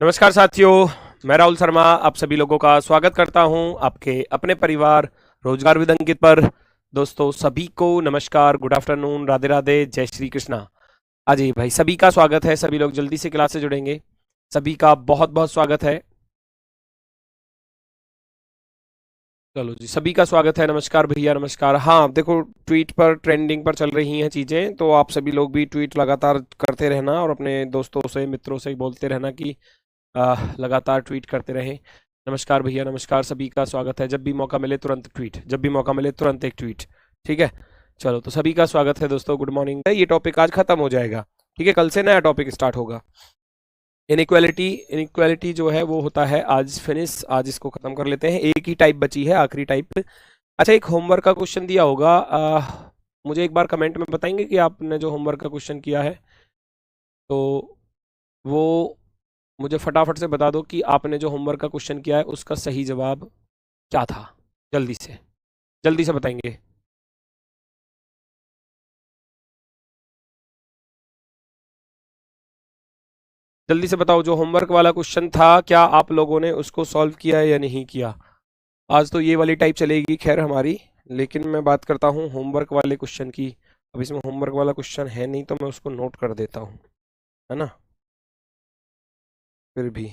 नमस्कार साथियों, मैं राहुल शर्मा आप सभी लोगों का स्वागत करता हूं आपके अपने परिवार रोजगार विद अंकित पर। दोस्तों सभी को नमस्कार, गुड आफ्टरनून, राधे राधे, जय श्री कृष्णा। अजय भाई सभी का स्वागत है, सभी लोग जल्दी से क्लास से जुड़ेंगे। सभी का बहुत बहुत स्वागत है। चलो जी, सभी का स्वागत है। नमस्कार भैया, नमस्कार। हाँ देखो, ट्वीट पर ट्रेंडिंग पर चल रही हैं चीज़ें, तो आप सभी लोग भी ट्वीट लगातार करते रहना और अपने दोस्तों से मित्रों से बोलते रहना कि लगातार ट्वीट करते रहें। नमस्कार भैया, नमस्कार, सभी का स्वागत है। जब भी मौका मिले तुरंत ट्वीट, जब भी मौका मिले तुरंत एक ट्वीट, ठीक है। चलो तो सभी का स्वागत है दोस्तों, गुड मॉर्निंग। ये टॉपिक आज खत्म हो जाएगा, ठीक है, कल से नया टॉपिक स्टार्ट होगा। इनइक्वालिटी, इनइक्वालिटी जो है वो होता है आज फिनिश, आज इसको खत्म कर लेते हैं। एक ही टाइप बची है, आखिरी टाइप। अच्छा, एक होमवर्क का क्वेश्चन दिया होगा, मुझे एक बार कमेंट में बताएंगे कि आपने जो होमवर्क का क्वेश्चन किया है तो वो मुझे फटाफट से बता दो कि आपने जो होमवर्क का क्वेश्चन किया है उसका सही जवाब क्या था। जल्दी से बताएंगे। जल्दी से बताओ, जो होमवर्क वाला क्वेश्चन था क्या आप लोगों ने उसको सॉल्व किया है या नहीं किया। आज तो ये वाली टाइप चलेगी खैर हमारी, लेकिन मैं बात करता हूँ होमवर्क वाले क्वेश्चन की। अब इसमें होमवर्क वाला क्वेश्चन है नहीं तो मैं उसको नोट कर देता हूँ, है ना। फिर भी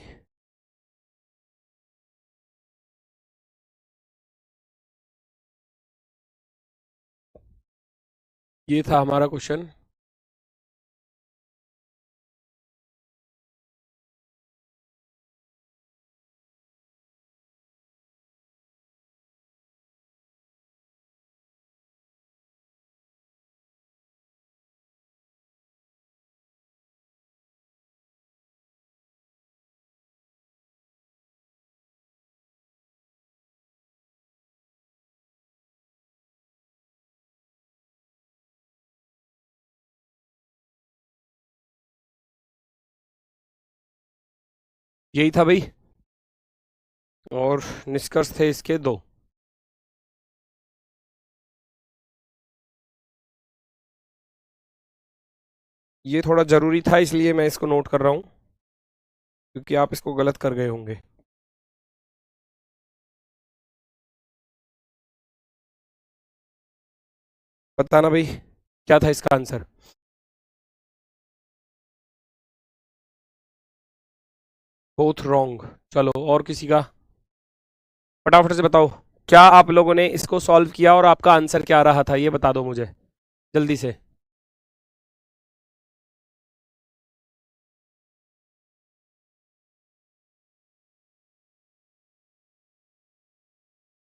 ये था हमारा क्वेश्चन। यही था भाई, और निष्कर्ष थे इसके दो। ये थोड़ा ज़रूरी था इसलिए मैं इसको नोट कर रहा हूँ, क्योंकि आप इसको गलत कर गए होंगे। बताना भाई, क्या था इसका आंसर। Both wrong. चलो और किसी का, फटाफट से बताओ, क्या आप लोगों ने इसको सॉल्व किया और आपका आंसर क्या रहा था, ये बता दो मुझे जल्दी से।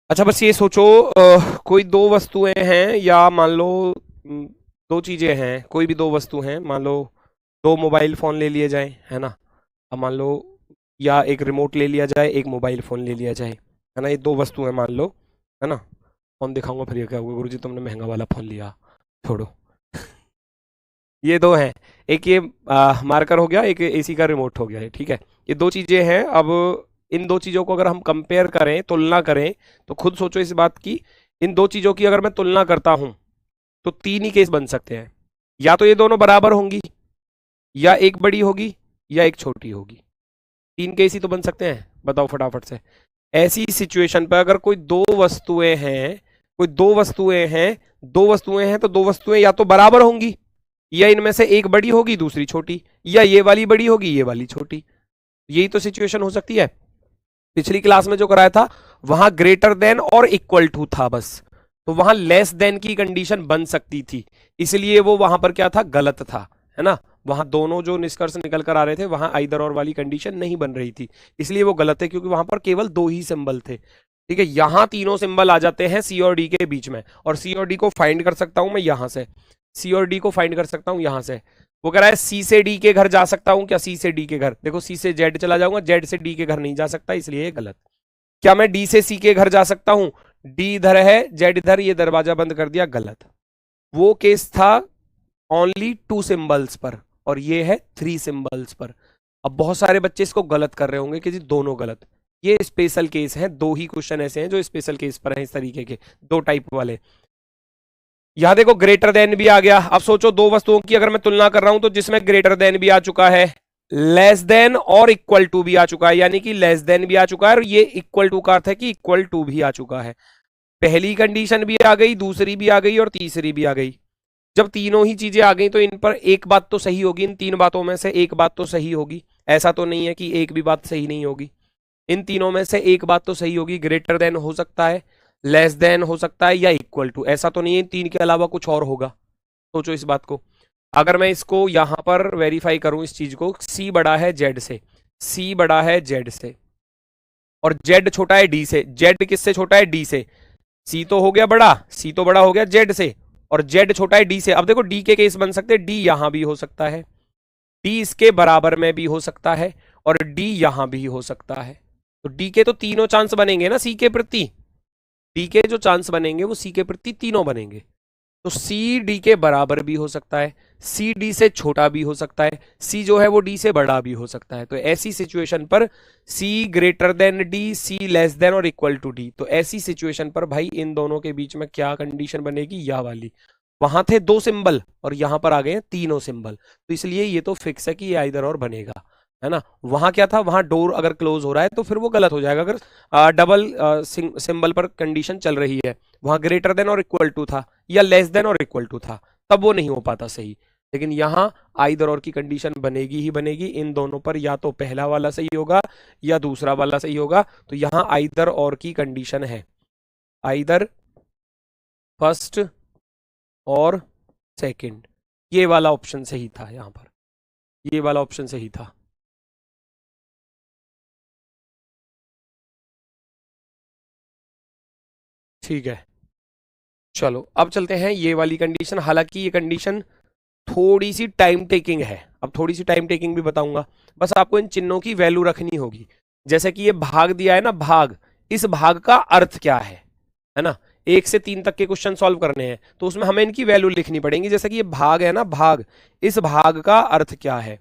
अच्छा बस ये सोचो, कोई दो वस्तुएं हैं या मान लो दो चीजें हैं, कोई भी दो वस्तु हैं, मान लो दो मोबाइल फोन ले लिए जाए, है ना। अब मान लो, या एक रिमोट ले लिया जाए, एक मोबाइल फोन ले लिया जाए, है ना। ये दो वस्तु है मान लो, है ना। फोन दिखाऊंगा फिर ये क्या होगा, गुरुजी तुमने महंगा वाला फोन लिया, छोड़ो। ये दो हैं, एक ये मार्कर हो गया, एक एसी का रिमोट हो गया है, ठीक है। ये दो चीजें हैं। अब इन दो चीजों को अगर हम कंपेयर करें, तुलना करें, तो खुद सोचो इस बात की, इन दो चीजों की अगर मैं तुलना करता हूं तो तीन ही केस बन सकते हैं। या तो ये दोनों बराबर होंगी, या एक बड़ी होगी, या एक छोटी होगी। तीन केस ही तो बन सकते हैं, बताओ फटाफट से। ऐसी सिचुएशन पर अगर कोई दो वस्तुएं हैं, कोई दो वस्तुएं हैं, दो वस्तुएं हैं तो दो वस्तुएं या तो बराबर होंगी, या इनमें से एक बड़ी होगी दूसरी छोटी, या ये वाली बड़ी होगी ये वाली छोटी। यही तो सिचुएशन हो सकती है। पिछली क्लास में जो कराया था वहां ग्रेटर देन और इक्वल टू था बस, तो वहां लेस देन की कंडीशन बन सकती थी, इसलिए वो वहां पर क्या था, गलत था, है ना। वहां दोनों जो निष्कर्ष निकल कर आ रहे थे वहां आइदर और वाली कंडीशन नहीं बन रही थी, इसलिए वो गलत है, क्योंकि वहां पर केवल दो ही सिंबल थे, ठीक है। यहां तीनों सिंबल आ जाते हैं सी और डी के बीच में, और सी और डी को फाइंड कर सकता हूं मैं यहां से, सी और डी को फाइंड कर सकता हूं यहां से। वो कह रहा है सी से डी के घर जा सकता हूं क्या, सी से डी के घर, देखो सी से जेड चला जाऊंगा, जेड से डी के घर नहीं जा सकता, इसलिए ये गलत। क्या मैं डी से सी के घर जा सकता हूं, डी इधर है जेड इधर, ये दरवाजा बंद कर दिया, गलत। वो केस था ओनली टू सिंबल्स पर, और ये है थ्री सिंबल्स पर। अब बहुत सारे बच्चे इसको गलत कर रहे होंगे कि जी दोनों गलत। ये स्पेशल केस हैं, दो ही क्वेश्चन ऐसे हैं जो स्पेशल केस पर हैं, इस तरीके के दो टाइप वाले। यहां देखो ग्रेटर देन भी आ गया। अब सोचो दो वस्तुओं की अगर मैं तुलना कर रहा हूं तो जिसमें ग्रेटर देन भी आ चुका है, लेस देन और इक्वल टू भी आ चुका है, यानी कि लेस देन भी आ चुका है और ये इक्वल टू का अर्थ है कि इक्वल टू भी आ चुका है। पहली कंडीशन भी आ गई, दूसरी भी आ गई और तीसरी भी आ गई। जब तीनों ही चीजें आ गई तो इन पर एक बात तो सही होगी, इन तीन बातों में से एक बात तो सही होगी। ऐसा तो नहीं है कि एक भी बात सही नहीं होगी, इन तीनों में से एक बात तो सही होगी। ग्रेटर देन हो सकता है, लेस देन हो सकता है या इक्वल टू, ऐसा तो नहीं है इन तीन के अलावा कुछ और होगा। सोचो इस बात को। अगर मैं इसको यहां पर वेरीफाई करूं इस चीज को, सी बड़ा है जेड से, सी बड़ा है जेड से और जेड छोटा है डी से। जेड किससे छोटा है? डी से। सी तो हो गया बड़ा, सी तो बड़ा हो गया जेड से और जेड छोटा है डी से। अब देखो डी के केस बन सकते हैं, डी यहां भी हो सकता है, डी इसके बराबर में भी हो सकता है और डी यहां भी हो सकता है। तो डी के तो तीनों चांस बनेंगे ना सी के प्रति, डी के जो चांस बनेंगे वो सी के प्रति तीनों बनेंगे। तो सी डी के बराबर भी हो सकता है, सी डी से छोटा भी हो सकता है, सी जो है वो डी से बड़ा भी हो सकता है। तो ऐसी सिचुएशन पर सी ग्रेटर देन डी, सी लेस देन और इक्वल टू डी, तो ऐसी सिचुएशन पर भाई इन दोनों के बीच में क्या कंडीशन बनेगी? यह वाली। वहां थे दो सिंबल और यहां पर आ गए हैं तीनों सिंबल, तो इसलिए ये तो फिक्स है कि ये आइदर और बनेगा, है ना। वहां क्या था? वहां डोर अगर क्लोज हो रहा है तो फिर वो गलत हो जाएगा। अगर डबल सिंबल पर कंडीशन चल रही है, वहां ग्रेटर देन और इक्वल टू था या लेस देन और इक्वल टू था, तब वो नहीं हो पाता सही। लेकिन यहां आइदर और की कंडीशन बनेगी ही बनेगी। इन दोनों पर या तो पहला वाला सही होगा या दूसरा वाला सही होगा। तो यहां आइदर और की कंडीशन है, आइदर फर्स्ट और सेकंड, ये वाला ऑप्शन सही था। यहां पर ये वाला ऑप्शन सही था। ठीक है, चलो अब चलते हैं ये वाली कंडीशन। हालांकि ये कंडीशन थोड़ी सी टाइम टेकिंग है, अब थोड़ी सी टाइम टेकिंग भी बताऊंगा। बस आपको इन चिन्हों की वैल्यू रखनी होगी। जैसे कि ये भाग दिया है ना, भाग, इस भाग का अर्थ क्या है ना। 1 से 3 तक के क्वेश्चन सॉल्व करने हैं तो उसमें हमें इनकी वैल्यू लिखनी पड़ेगी। जैसे कि ये भाग है ना, भाग, इस भाग का अर्थ क्या है?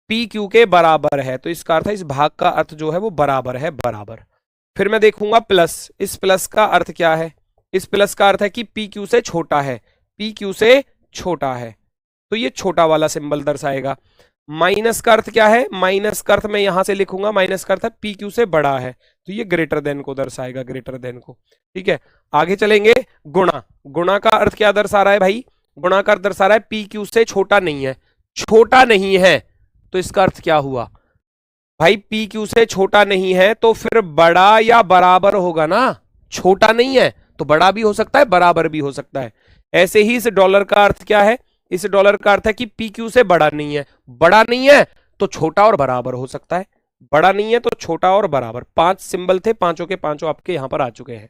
पी क्यू के बराबर है, तो इसका अर्थ है इस भाग का अर्थ जो है वो बराबर है, बराबर। फिर मैं देखूंगा प्लस, इस प्लस का अर्थ क्या है? इस प्लस का अर्थ है कि पी क्यू से छोटा है, पी क्यू से छोटा है, तो ये छोटा वाला सिंबल दर्शाएगा। माइनस का अर्थ क्या है? माइनस का अर्थ मैं यहां से लिखूंगा, माइनस का अर्थ है पी क्यू से बड़ा है, तो ये ग्रेटर देन को दर्शाएगा, ग्रेटर देन को। ठीक है, आगे चलेंगे। गुणा, गुणा का अर्थ क्या दर्शा रहा है भाई? गुणा का अर्थ दर्शा रहा है पी क्यू से छोटा नहीं है, छोटा नहीं है, तो इसका अर्थ क्या हुआ भाई? पी क्यू से छोटा नहीं है तो फिर बड़ा या बराबर होगा ना। छोटा नहीं है तो बड़ा भी हो सकता है, बराबर भी हो सकता है। ऐसे ही इस डॉलर का अर्थ क्या है? इस डॉलर का अर्थ है कि पी क्यू से बड़ा नहीं है, बड़ा नहीं है तो छोटा और बराबर हो सकता है, बड़ा नहीं है तो छोटा और बराबर। 5 सिंबल थे, पांचों के पांचों आपके यहां पर आ चुके हैं,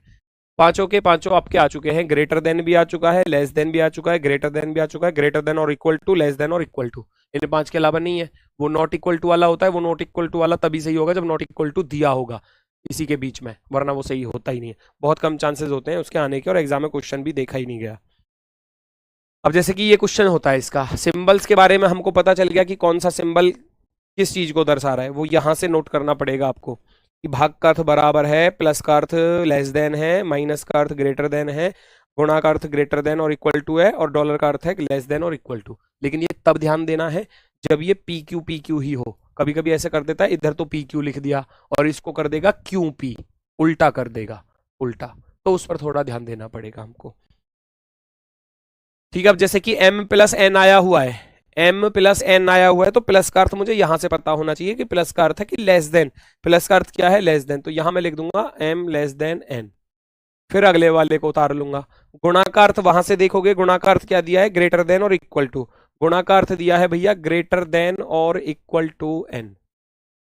पांचों के पांचों आपके आ चुके हैं। ग्रेटर देन भी आ चुका है, लेस देन भी आ चुका है, ग्रेटर देन भी आ चुका है, ग्रेटर देन और इक्वल टू, लेस देन और इक्वल टू, इन 5 के अलावा नहीं है। वो नॉट इक्वल टू वाला होता है, वो नॉट इक्वल टू वाला तभी सही होगा जब नॉट इक्वल टू दिया होगा इसी के बीच में, वरना वो सही होता ही नहीं है। बहुत कम चांसेस होते हैं उसके आने के, और एग्जाम में क्वेश्चन भी देखा ही नहीं गया। अब जैसे कि ये क्वेश्चन होता है, इसका सिंबल्स के बारे में हमको पता चल गया कि कौन सा सिंबल किस चीज को दर्शा रहा है, वो यहां से नोट करना पड़ेगा आपको कि भाग का अर्थ बराबर है, प्लस का अर्थ लेस देन है, माइनस का अर्थ ग्रेटर देन है, गुणा का अर्थ ग्रेटर देन और इक्वल टू है, और डॉलर का अर्थ है लेस देन और इक्वल टू। लेकिन ये तब ध्यान देना है जब ये पी क्यू ही हो। कभी कभी ऐसे कर देता है, इधर तो पी क्यू लिख दिया और इसको कर देगा क्यू पी, उल्टा कर देगा, उल्टा, तो उस पर थोड़ा ध्यान देना पड़ेगा हमको। ठीक है, अब जैसे कि m प्लस एन आया हुआ है, m प्लस एन आया हुआ है, तो प्लस का अर्थ मुझे यहां से पता होना चाहिए कि प्लस का अर्थ है कि लेस देन, प्लस का अर्थ क्या है? लेस देन, तो यहां मैं लिख दूंगा m लेस देन n, फिर अगले वाले को उतार लूंगा। गुणा का अर्थ वहां से देखोगे, गुणा का अर्थ क्या दिया है? ग्रेटर देन और इक्वल टू, गुणा का अर्थ दिया है भैया ग्रेटर देन और इक्वल टू n।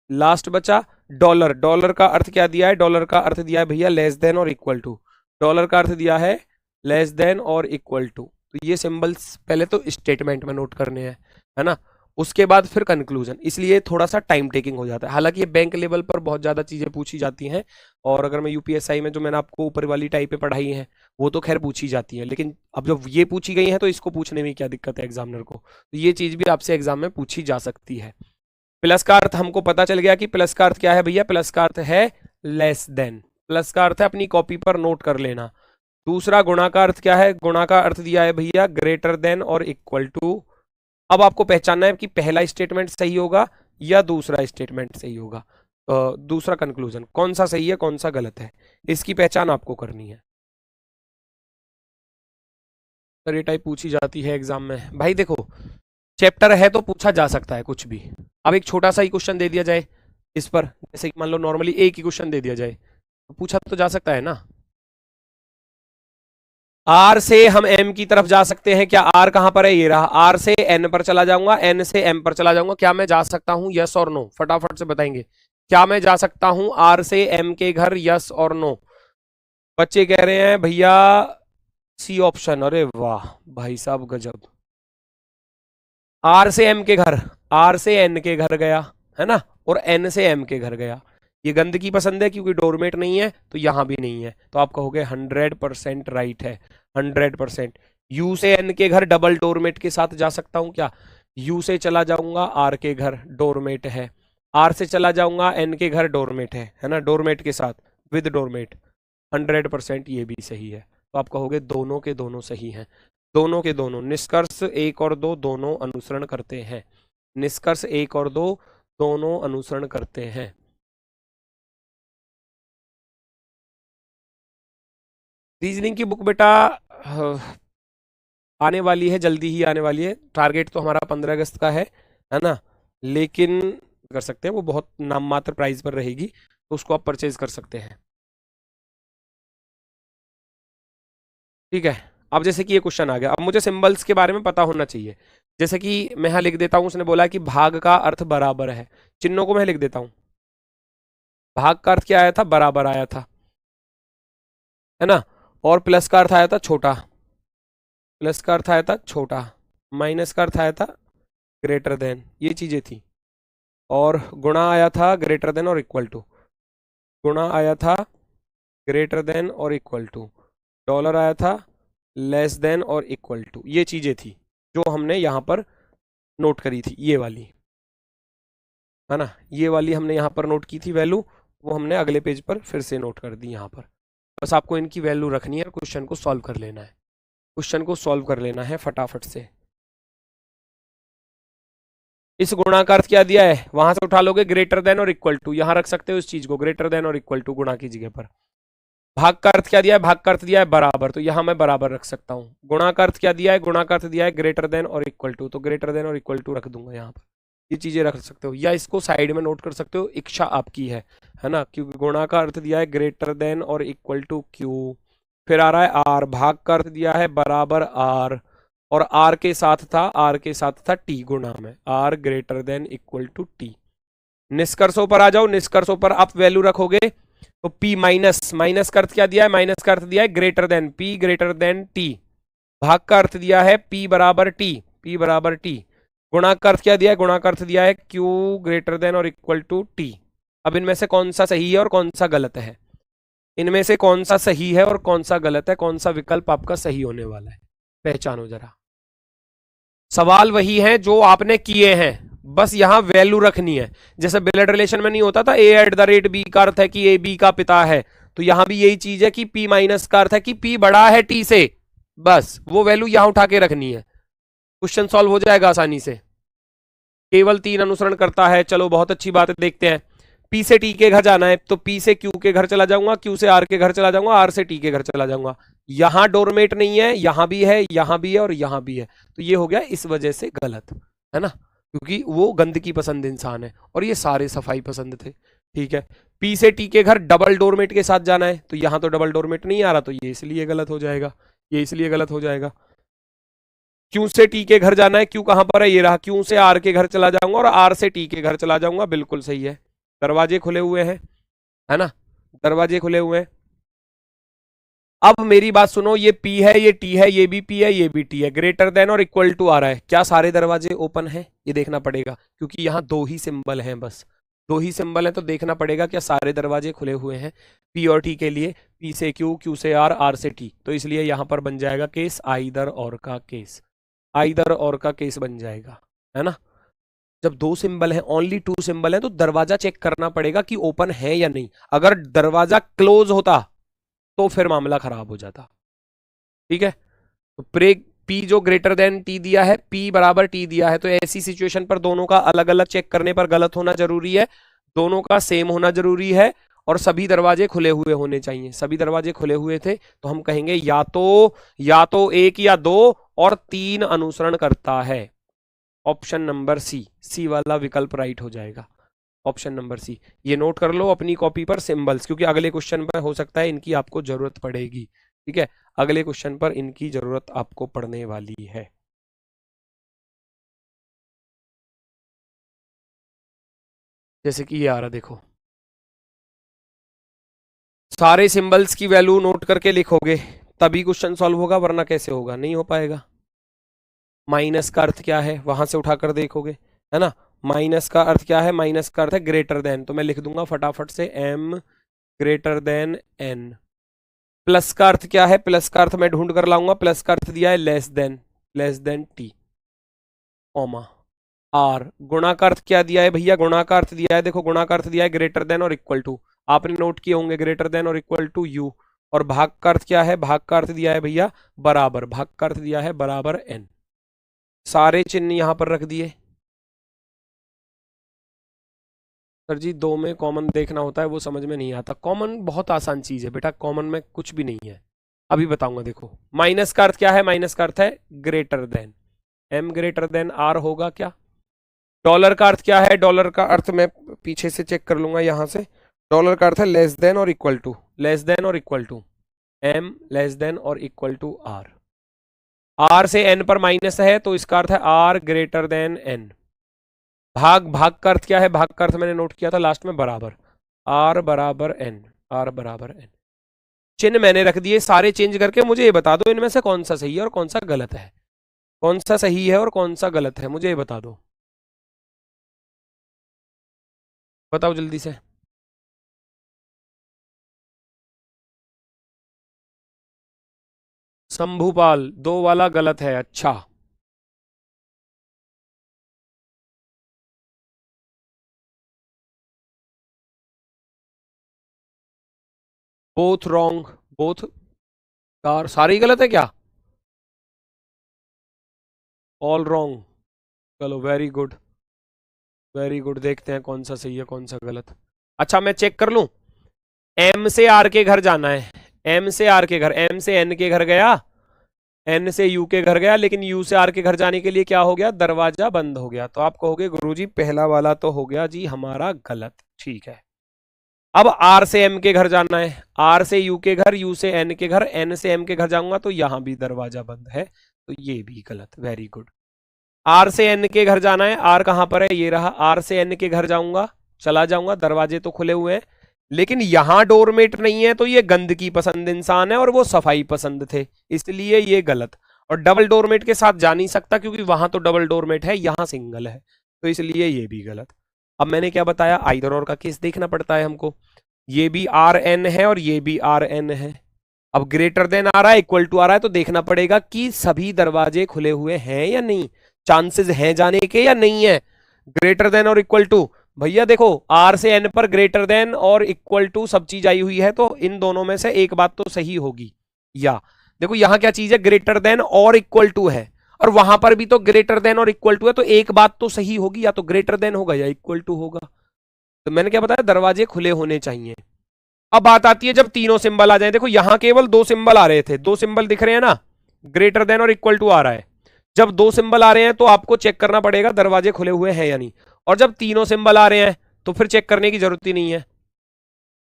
लास्ट बचा डॉलर, डॉलर का अर्थ क्या दिया है? डॉलर का अर्थ दिया है भैया लेस देन और इक्वल टू, डॉलर का अर्थ दिया है लेस देन और इक्वल टू। तो ये सिंबल्स पहले तो स्टेटमेंट में नोट करने हैं, है ना, उसके बाद फिर कंक्लूजन, इसलिए थोड़ा सा टाइम टेकिंग हो जाता है। हालांकि ये बैंक लेवल पर बहुत ज़्यादा चीज़ें पूछी जाती हैं, और अगर मैं यूपीएसआई में जो मैंने आपको ऊपर वाली टाइप पे पढ़ाई है वो तो खैर पूछी जाती है, लेकिन अब जब ये पूछी गई है तो इसको पूछने में क्या दिक्कत है एग्जामिनर को, तो ये चीज़ भी आपसे एग्जाम में पूछी जा सकती है। प्लस का अर्थ हमको पता चल गया कि प्लस का अर्थ क्या है भैया? प्लस का अर्थ है लेस देन, प्लस का अर्थ है, अपनी कॉपी पर नोट कर लेना। दूसरा गुणा का अर्थ क्या है? गुणा का अर्थ दिया है भैया ग्रेटर देन और इक्वल टू। अब आपको पहचानना है कि पहला स्टेटमेंट सही होगा या दूसरा स्टेटमेंट सही होगा, दूसरा कंक्लूजन कौन सा सही है कौन सा गलत है, इसकी पहचान आपको करनी है। सर ये टाइप पूछी जाती है एग्जाम में। भाई देखो, चैप्टर है तो पूछा जा सकता है कुछ भी। अब एक छोटा सा ही क्वेश्चन दे दिया जाए इस पर, जैसे कि मान लो नॉर्मली एक ही क्वेश्चन दे दिया जाए तो पूछा तो जा सकता है ना। आर से हम एम की तरफ जा सकते हैं क्या? आर कहां पर है? ये रहा। आर से एन पर चला जाऊंगा, एन से एम पर चला जाऊंगा। क्या मैं जा सकता हूं? यस और नो, फटाफट से बताएंगे। क्या मैं जा सकता हूं आर से एम के घर? यस और नो। बच्चे कह रहे हैं भैया सी ऑप्शन। अरे वाह भाई साहब गजब। आर से एम के घर, आर से एन के घर गया है ना, और एन से एम के घर गया। ये गंदगी पसंद है क्योंकि डोरमेट नहीं है, तो यहां भी नहीं है, तो आप कहोगे 100% राइट है, 100%। यू से एन के घर डबल डोरमेट के साथ जा सकता हूं क्या? यू से चला जाऊंगा आर के घर, डोरमेट है। आर से चला जाऊंगा एन के घर, डोरमेट है ना, डोरमेट के साथ, विद डोरमेट। 100% ये भी सही है, तो आप कहोगे दोनों के दोनों सही हैं। दोनों के दोनों, निष्कर्ष 1 और 2 दोनों अनुसरण करते हैं। निष्कर्ष 1 और 2 दोनों अनुसरण करते हैं। रीजनिंग की बुक बेटा आने वाली है, जल्दी ही आने वाली है। टारगेट तो हमारा 15 अगस्त का है ना, लेकिन कर सकते हैं, वो बहुत नाम मात्र प्राइस पर रहेगी, तो उसको आप परचेज कर सकते हैं। ठीक है, अब जैसे कि ये क्वेश्चन आ गया, अब मुझे सिंबल्स के बारे में पता होना चाहिए। जैसे कि मैं यहाँ लिख देता हूँ, उसने बोला कि भाग का अर्थ बराबर है। चिन्हों को मैं लिख देता हूँ। भाग का अर्थ क्या आया था? बराबर आया था, है ना। और प्लस का अर्थ आया था छोटा, प्लस का अर्थ आया था छोटा। माइनस का अर्थ आया था ग्रेटर देन, ये चीजें थी। और गुणा आया था ग्रेटर देन और इक्वल टू, गुणा आया था ग्रेटर देन और इक्वल टू। डॉलर आया था लेस देन और इक्वल टू। ये चीजें थी जो हमने यहाँ पर नोट करी थी, ये वाली, है ना, ये वाली हमने यहाँ पर नोट की थी वैल्यू, वो हमने अगले पेज पर फिर से नोट कर दी यहाँ पर। बस आपको इनकी वैल्यू रखनी है और क्वेश्चन को सॉल्व कर लेना है, क्वेश्चन को सॉल्व कर लेना है फटाफट से। इस गुणा का अर्थ क्या दिया है? वहां से उठा लोगे ग्रेटर देन और इक्वल टू, यहां रख सकते हो इस चीज को, ग्रेटर देन और इक्वल टू गुणा की जगह पर। भाग का अर्थ क्या दिया है? भाग का अर्थ दिया है बराबर, तो यहां मैं बराबर रख सकता हूं। गुणा का अर्थ क्या दिया है? गुणा का अर्थ दिया है ग्रेटर देन और इक्वल टू, तो ग्रेटर देन और इक्वल टू रख दूंगा यहाँ पर। ये चीजें रख सकते हो, या इसको साइड में नोट कर सकते हो, इच्छा आपकी है ना, क्योंकि गुणा का अर्थ दिया है ग्रेटर देन और इक्वल टू क्यू। फिर आ रहा है आर, भाग का अर्थ दिया है बराबर आर, और आर के साथ था, आर के साथ था टी गुणा में, R greater than equal to T. निष्कर्षों पर आ जाओ, निष्कर्षों पर आप वैल्यू रखोगे तो P माइनस, माइनस का अर्थ क्या दिया है? माइनस का अर्थ दिया है greater then, P greater than T। भाग का अर्थ दिया है P बराबर T, P बराबर T। गुणा का अर्थ क्या दिया है? गुणा का अर्थ दिया है Q ग्रेटर देन और इक्वल टू T। अब इनमें से कौन सा सही है और कौन सा गलत है? इनमें से कौन सा सही है और कौन सा गलत है? कौन सा विकल्प आपका सही होने वाला है? पहचानो जरा। सवाल वही है जो आपने किए हैं, बस यहां वैल्यू रखनी है। जैसे ब्लड रिलेशन में नहीं होता था A@B का अर्थ है कि A B का पिता है, तो यहां भी यही चीज है कि P माइनस का अर्थ है कि P बड़ा है T से, बस वो वैल्यू यहां उठा के रखनी है, क्वेश्चन सॉल्व हो जाएगा आसानी से। केवल 3 अनुसरण करता है, चलो बहुत अच्छी बात है, देखते हैं। P से T के घर जाना है, तो P से Q के घर चला जाऊंगा, Q से R के घर चला जाऊंगा, R से T के घर चला जाऊंगा। यहां डोरमेट नहीं है, यहां भी है, यहां भी है और यहां भी है, तो ये हो गया इस वजह से गलत, है ना, क्योंकि वो गंदगी पसंद इंसान है और ये सारे सफाई पसंद थे। ठीक है, P से T के घर डबल डोरमेट के साथ जाना है, तो यहां तो डबल डोरमेट नहीं आ रहा, तो ये इसलिए गलत हो जाएगा, ये इसलिए गलत हो जाएगा। Q से T के घर जाना है, Q कहां पर है? ये रहा। Q से R के घर चला जाऊंगा और R से T के घर चला जाऊंगा, बिल्कुल सही है। दरवाजे खुले हुए हैं, है ना, दरवाजे खुले हुए हैं। अब मेरी बात सुनो, ये P है, ये T है, ये भी P है, ये भी T है, ग्रेटर देन और इक्वल टू आ रहा है, क्या सारे दरवाजे ओपन हैं? ये देखना पड़ेगा, क्योंकि यहां दो ही सिंबल हैं, बस दो ही सिंबल हैं, तो देखना पड़ेगा क्या सारे दरवाजे खुले हुए हैं P और T के लिए, P से Q, Q से R, R से T। तो इसलिए यहां पर बन जाएगा केस आइदर और का केस, आइदर और का केस बन जाएगा, है ना। जब दो सिंबल है, ओनली 2 सिंबल है, तो दरवाजा चेक करना पड़ेगा कि ओपन है या नहीं। अगर दरवाजा क्लोज होता तो फिर मामला खराब हो जाता। ठीक है, तो प्रे P जो ग्रेटर देन T दिया है, P बराबर T दिया है, तो ऐसी सिचुएशन पर दोनों का अलग अलग चेक करने पर गलत होना जरूरी है, दोनों का सेम होना जरूरी है, और सभी दरवाजे खुले हुए होने चाहिए। सभी दरवाजे खुले हुए थे तो हम कहेंगे या तो एक या दो और तीन अनुसरण करता है। ऑप्शन नंबर सी वाला विकल्प राइट हो जाएगा। ऑप्शन नंबर सी, ये नोट कर लो अपनी कॉपी पर सिंबल्स, क्योंकि अगले क्वेश्चन पर हो सकता है इनकी आपको जरूरत पड़ेगी। ठीक है, अगले क्वेश्चन पर इनकी जरूरत आपको पड़ने वाली है। जैसे कि ये आ रहा, देखो सारे सिंबल्स की वैल्यू नोट करके लिखोगे तभी क्वेश्चन सॉल्व होगा, वरना कैसे होगा, नहीं हो पाएगा। माइनस का अर्थ क्या है, वहां से उठाकर देखोगे, है ना। माइनस का अर्थ क्या है, माइनस का अर्थ है ग्रेटर देन, तो मैं लिख दूंगा फटाफट से m greater than n। Plus का अर्थ क्या है, प्लस का अर्थ मैं ढूंढ कर लाऊंगा, प्लस का अर्थ दिया है less then t, comma r। गुणा का अर्थ क्या दिया है भैया, गुणा का अर्थ दिया है, देखो गुणा का अर्थ दिया है ग्रेटर देन और इक्वल टू, आपने नोट किए होंगे ग्रेटर देन और इक्वल टू u। और भाग का अर्थ क्या है, भाग का अर्थ दिया है भैया बराबर, भाग का अर्थ दिया है बराबर n। सारे चिन्ह यहां पर रख दिए। सर जी दो में कॉमन देखना होता है, वो समझ में नहीं आता। कॉमन बहुत आसान चीज है बेटा, कॉमन में कुछ भी नहीं है, अभी बताऊंगा। देखो माइनस का अर्थ क्या है, माइनस का अर्थ है greater then, m greater than r होगा क्या। डॉलर का अर्थ क्या है, डॉलर का अर्थ मैं पीछे से चेक कर लूंगा यहां से। डॉलर का अर्थ है लेस देन और इक्वल टू, लेस देन और equal to, m less than और इक्वल टू r। r से n पर माइनस है तो इसका अर्थ है r ग्रेटर देन n। भाग का अर्थ क्या है, भाग का अर्थ मैंने नोट किया था लास्ट में बराबर, r बराबर n, r बराबर n। चिन्ह मैंने रख दिए सारे, चेंज करके मुझे ये बता दो इनमें से कौन सा सही है और कौन सा गलत है, कौन सा सही है और कौन सा गलत है, मुझे ये बता दो, बताओ जल्दी से। शंभुपाल, दो वाला गलत है, अच्छा। बोथ रॉन्ग, बोथ कार सारे ही गलत है क्या, ऑल रॉन्ग। चलो वेरी गुड, वेरी गुड, देखते हैं कौन सा सही है कौन सा गलत। अच्छा मैं चेक कर लूं, एम से आर के घर जाना है, एम से आर के घर, एम से एन के घर गया, एन से यू के घर गया, लेकिन यू से आर के घर जाने के लिए क्या हो गया, दरवाजा बंद हो गया। तो आप कहोगे गुरुजी पहला वाला तो हो गया जी हमारा गलत, ठीक है। अब आर से एम के घर जाना है, आर से यू के घर, यू से एन के घर, एन से एम के घर जाऊंगा तो यहां भी दरवाजा बंद है, तो ये भी गलत, वेरी गुड। आर से एन के घर जाना है, आर कहां पर है, ये रहा, आर से एन के घर जाऊंगा, चला जाऊंगा, दरवाजे तो खुले हुए हैं, लेकिन यहां डोरमेट नहीं है, तो ये गंदगी पसंद इंसान है और वो सफाई पसंद थे, इसलिए ये गलत। और डबल डोरमेट के साथ जा नहीं सकता क्योंकि वहां तो डबल डोरमेट है, यहां सिंगल है, तो इसलिए ये भी गलत। अब मैंने क्या बताया, आइदर और का केस देखना पड़ता है हमको, ये भी आर एन है और ये भी आर एन है। अब ग्रेटर देन आ रहा है, इक्वल टू आ रहा है, तो देखना पड़ेगा कि सभी दरवाजे खुले हुए हैं या नहीं, चांसेस हैं जाने के या नहीं है। ग्रेटर देन और इक्वल टू, भैया देखो आर से एन पर ग्रेटर देन और इक्वल टू सब चीज आई हुई है, तो इन दोनों में से एक बात तो सही होगी। या देखो यहां क्या चीज है, ग्रेटर देन और इक्वल टू है, और वहां पर भी तो ग्रेटर देन और इक्वल टू है, तो एक बात तो सही होगी, या तो ग्रेटर देन होगा या इक्वल टू होगा। तो मैंने क्या बताया, दरवाजे खुले होने चाहिए। अब बात आती है जब तीनों सिंबल आ जाए, देखो यहां केवल दो सिंबल आ रहे थे, दो सिंबल दिख रहे हैं ना, ग्रेटर देन और इक्वल टू आ रहा है। जब दो सिंबल आ रहे हैं तो आपको चेक करना पड़ेगा दरवाजे खुले हुए हैं या नहीं, और जब तीनों सिंबल आ रहे हैं तो फिर चेक करने की जरूरत ही नहीं है,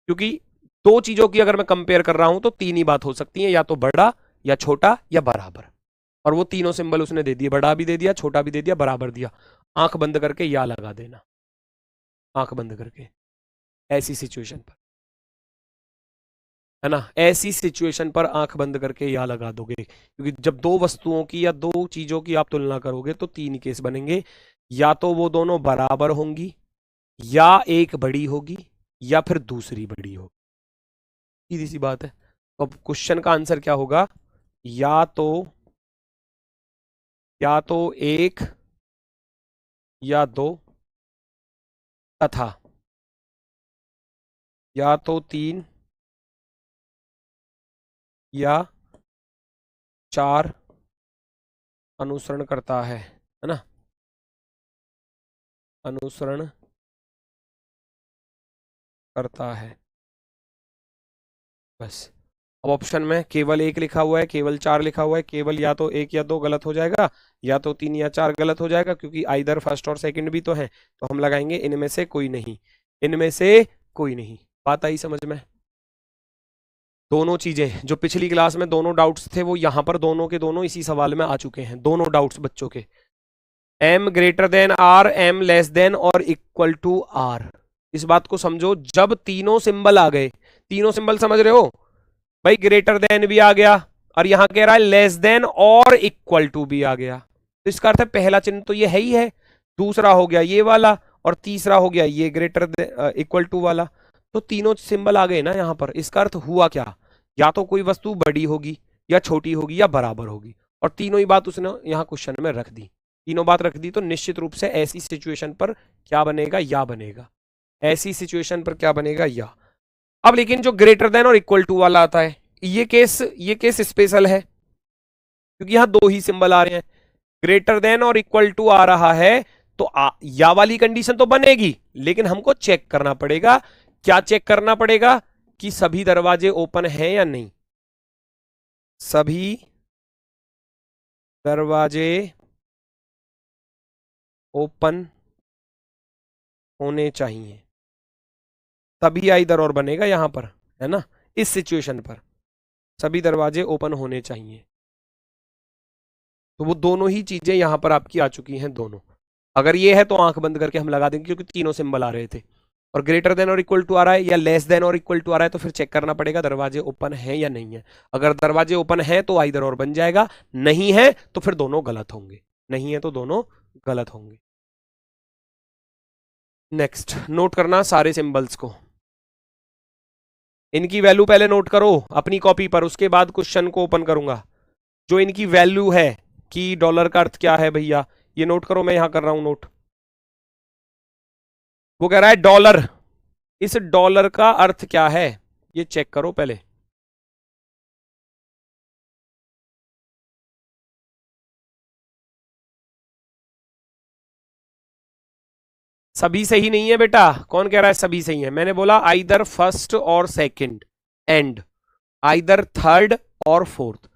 क्योंकि दो चीजों की अगर मैं कंपेयर कर रहा हूं तो तीन ही बात हो सकती है, या तो बड़ा या छोटा या बराबर, और वो तीनों सिंबल उसने दे दिए, बड़ा भी दे दिया, छोटा भी दे दिया, बराबर दिया। आंख बंद करके या लगा देना, आंख बंद करके, ऐसी सिचुएशन पर, है ना, ऐसी सिचुएशन पर आंख बंद करके या लगा दोगे, क्योंकि जब दो वस्तुओं की या दो चीजों की आप तुलना करोगे तो तीन केस बनेंगे, या तो वो दोनों बराबर होंगी, या एक बड़ी होगी, या फिर दूसरी बड़ी होगी, सीधी सी बात है। तो अब क्वेश्चन का आंसर क्या होगा, या तो एक या दो, तथा या तो तीन या चार अनुसरण करता है ना, अनुसरण करता है। बस। अब ऑप्शन में केवल एक लिखा हुआ है, केवल चार लिखा हुआ है, केवल या तो एक या दो गलत हो जाएगा, या तो तीन या चार गलत हो जाएगा, क्योंकि आइदर फर्स्ट और सेकंड भी तो है, तो हम लगाएंगे इनमें से कोई नहीं, इनमें से कोई नहीं। बात आई समझ में? दोनों चीजें जो पिछली क्लास में दोनों डाउट्स थे वो यहाँ पर दोनों के दोनों इसी सवाल में आ चुके हैं, दोनों डाउट्स बच्चों के। M greater than R, M less than और इक्वल टू आर। इस बात को समझो, जब तीनों सिंबल आ गए, तीनों सिंबल समझ रहे हो भाई, ग्रेटर देन भी आ गया और यहां कह रहा है लेस देन और इक्वल टू भी आ गया, तो इसका अर्थ है पहला चिन्ह तो ये है ही है, दूसरा हो गया ये वाला, और तीसरा हो गया ये ग्रेटर इक्वल टू वाला, तो तीनों सिंबल आ गए ना यहां पर। इसका अर्थ हुआ क्या, या तो कोई वस्तु बड़ी होगी या छोटी होगी या बराबर होगी, और तीनों ही बात उसने यहाँ क्वेश्चन में रख दी, तीनों बात रख दी, तो निश्चित रूप से ऐसी सिचुएशन पर क्या बनेगा, या बनेगा, ऐसी सिचुएशन पर क्या बनेगा, या। अब लेकिन जो ग्रेटर देन और इक्वल टू वाला आता है, ये केस स्पेशल है, क्योंकि यहां दो ही सिंबल आ रहे हैं, ग्रेटर देन और इक्वल टू आ रहा है, तो या वाली कंडीशन तो बनेगी, लेकिन हमको चेक करना पड़ेगा। क्या चेक करना पड़ेगा? कि सभी दरवाजे ओपन हैं या नहीं, सभी दरवाजे ओपन होने चाहिए, तभी इधर और बनेगा यहां पर, है ना, इस सिचुएशन पर सभी दरवाजे ओपन होने चाहिए। तो वो दोनों ही चीजें यहां पर आपकी आ चुकी हैं, दोनों। अगर ये है तो आंख बंद करके हम लगा देंगे, क्योंकि तीनों सिंबल आ रहे थे, और ग्रेटर देन और इक्वल टू आ रहा है या लेस देन और इक्वल टू आ रहा है, तो फिर चेक करना पड़ेगा दरवाजे ओपन है या नहीं है। अगर दरवाजे ओपन है तो इधर और बन जाएगा, नहीं है तो फिर दोनों गलत होंगे, नहीं है तो दोनों गलत होंगे। नेक्स्ट, नोट करना सारे सिंबल्स को, इनकी वैल्यू पहले नोट करो अपनी कॉपी पर, उसके बाद क्वेश्चन को ओपन करूंगा। जो इनकी वैल्यू है कि डॉलर का अर्थ क्या है भैया, ये नोट करो, मैं यहां कर रहा हूं नोट। वो कह रहा है डॉलर, इस डॉलर का अर्थ क्या है, ये चेक करो पहले। सभी सही नहीं है बेटा, कौन कह रहा है सभी सही है? मैंने बोला आइदर फर्स्ट और सेकंड, एंड आइदर थर्ड और फोर्थ,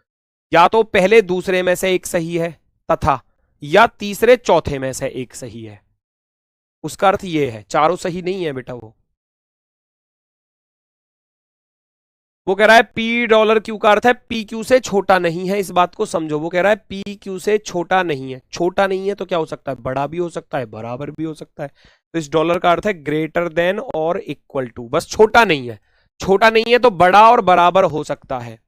या तो पहले दूसरे में से एक सही है, तथा या तीसरे चौथे में से एक सही है, उसका अर्थ ये है, चारों सही नहीं है बेटा। वो कह रहा है पी डॉलर क्यू का अर्थ है पी क्यू से छोटा नहीं है, इस बात को समझो। वो कह रहा है पी क्यू से छोटा नहीं है, छोटा नहीं है तो क्या हो सकता है, बड़ा भी हो सकता है, बराबर भी हो सकता है, तो इस डॉलर का अर्थ है ग्रेटर देन और इक्वल टू, बस छोटा नहीं है, छोटा नहीं है तो बड़ा और बराबर हो सकता है।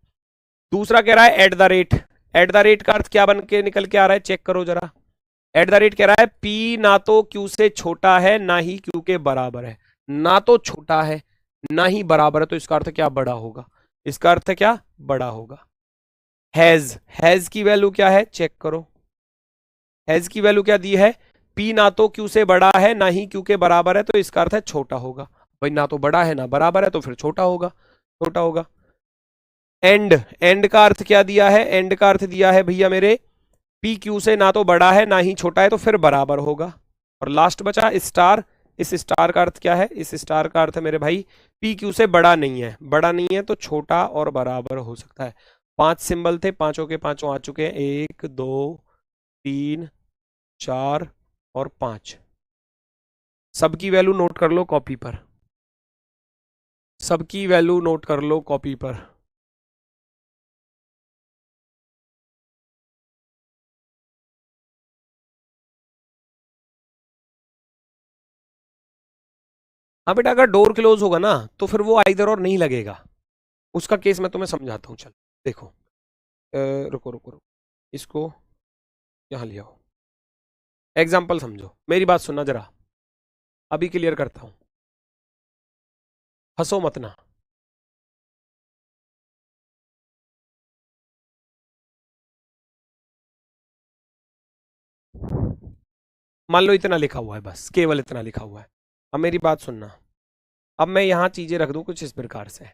दूसरा कह रहा है eight the rate, eight the rate का अर्थ क्या बन के निकल के आ रहा है, चेक करो जरा। एट द रेट कह रहा है पी ना तो क्यू से छोटा है ना ही क्यू के बराबर है, ना तो छोटा है ना ही बराबर है, तो इसका अर्थ क्या, बड़ा होगा, इसका अर्थ क्या, बड़ा होगा। हैज, हैज की वैल्यू क्या है, चेक करो, हैज की वैल्यू क्या दी है, पी ना तो क्यू से बड़ा है ना ही क्यू के बराबर है, तो इसका अर्थ है छोटा होगा। भाई ना तो बड़ा है ना बराबर है, तो फिर छोटा होगा, छोटा होगा। एंड, एंड का अर्थ क्या दिया है, एंड का अर्थ दिया है भैया मेरे, पी क्यू से ना तो बड़ा है ना ही छोटा है, तो फिर बराबर होगा। और लास्ट बचा स्टार, इस स्टार का अर्थ क्या है, इस स्टार का अर्थ है मेरे भाई पी क्यू से बड़ा नहीं है, बड़ा नहीं है तो छोटा और बराबर हो सकता है। पांच सिंबल थे, पांचों के पांचों आ चुके हैं, एक दो तीन चार और पांच। सबकी वैल्यू नोट कर लो कॉपी पर, सबकी वैल्यू नोट कर लो कॉपी पर। हाँ बेटा, अगर डोर क्लोज होगा ना तो फिर वो आइदर और नहीं लगेगा, उसका केस मैं तुम्हें समझाता हूँ। चल देखो, रुको रुको रुको, इसको यहाँ ले आओ, एग्जाम्पल समझो, मेरी बात सुनना जरा, अभी क्लियर करता हूं, हंसो मत ना। मान लो इतना लिखा हुआ है, बस केवल इतना लिखा हुआ है। अब मेरी बात सुनना, अब मैं यहां चीजें रख दूं कुछ इस प्रकार से,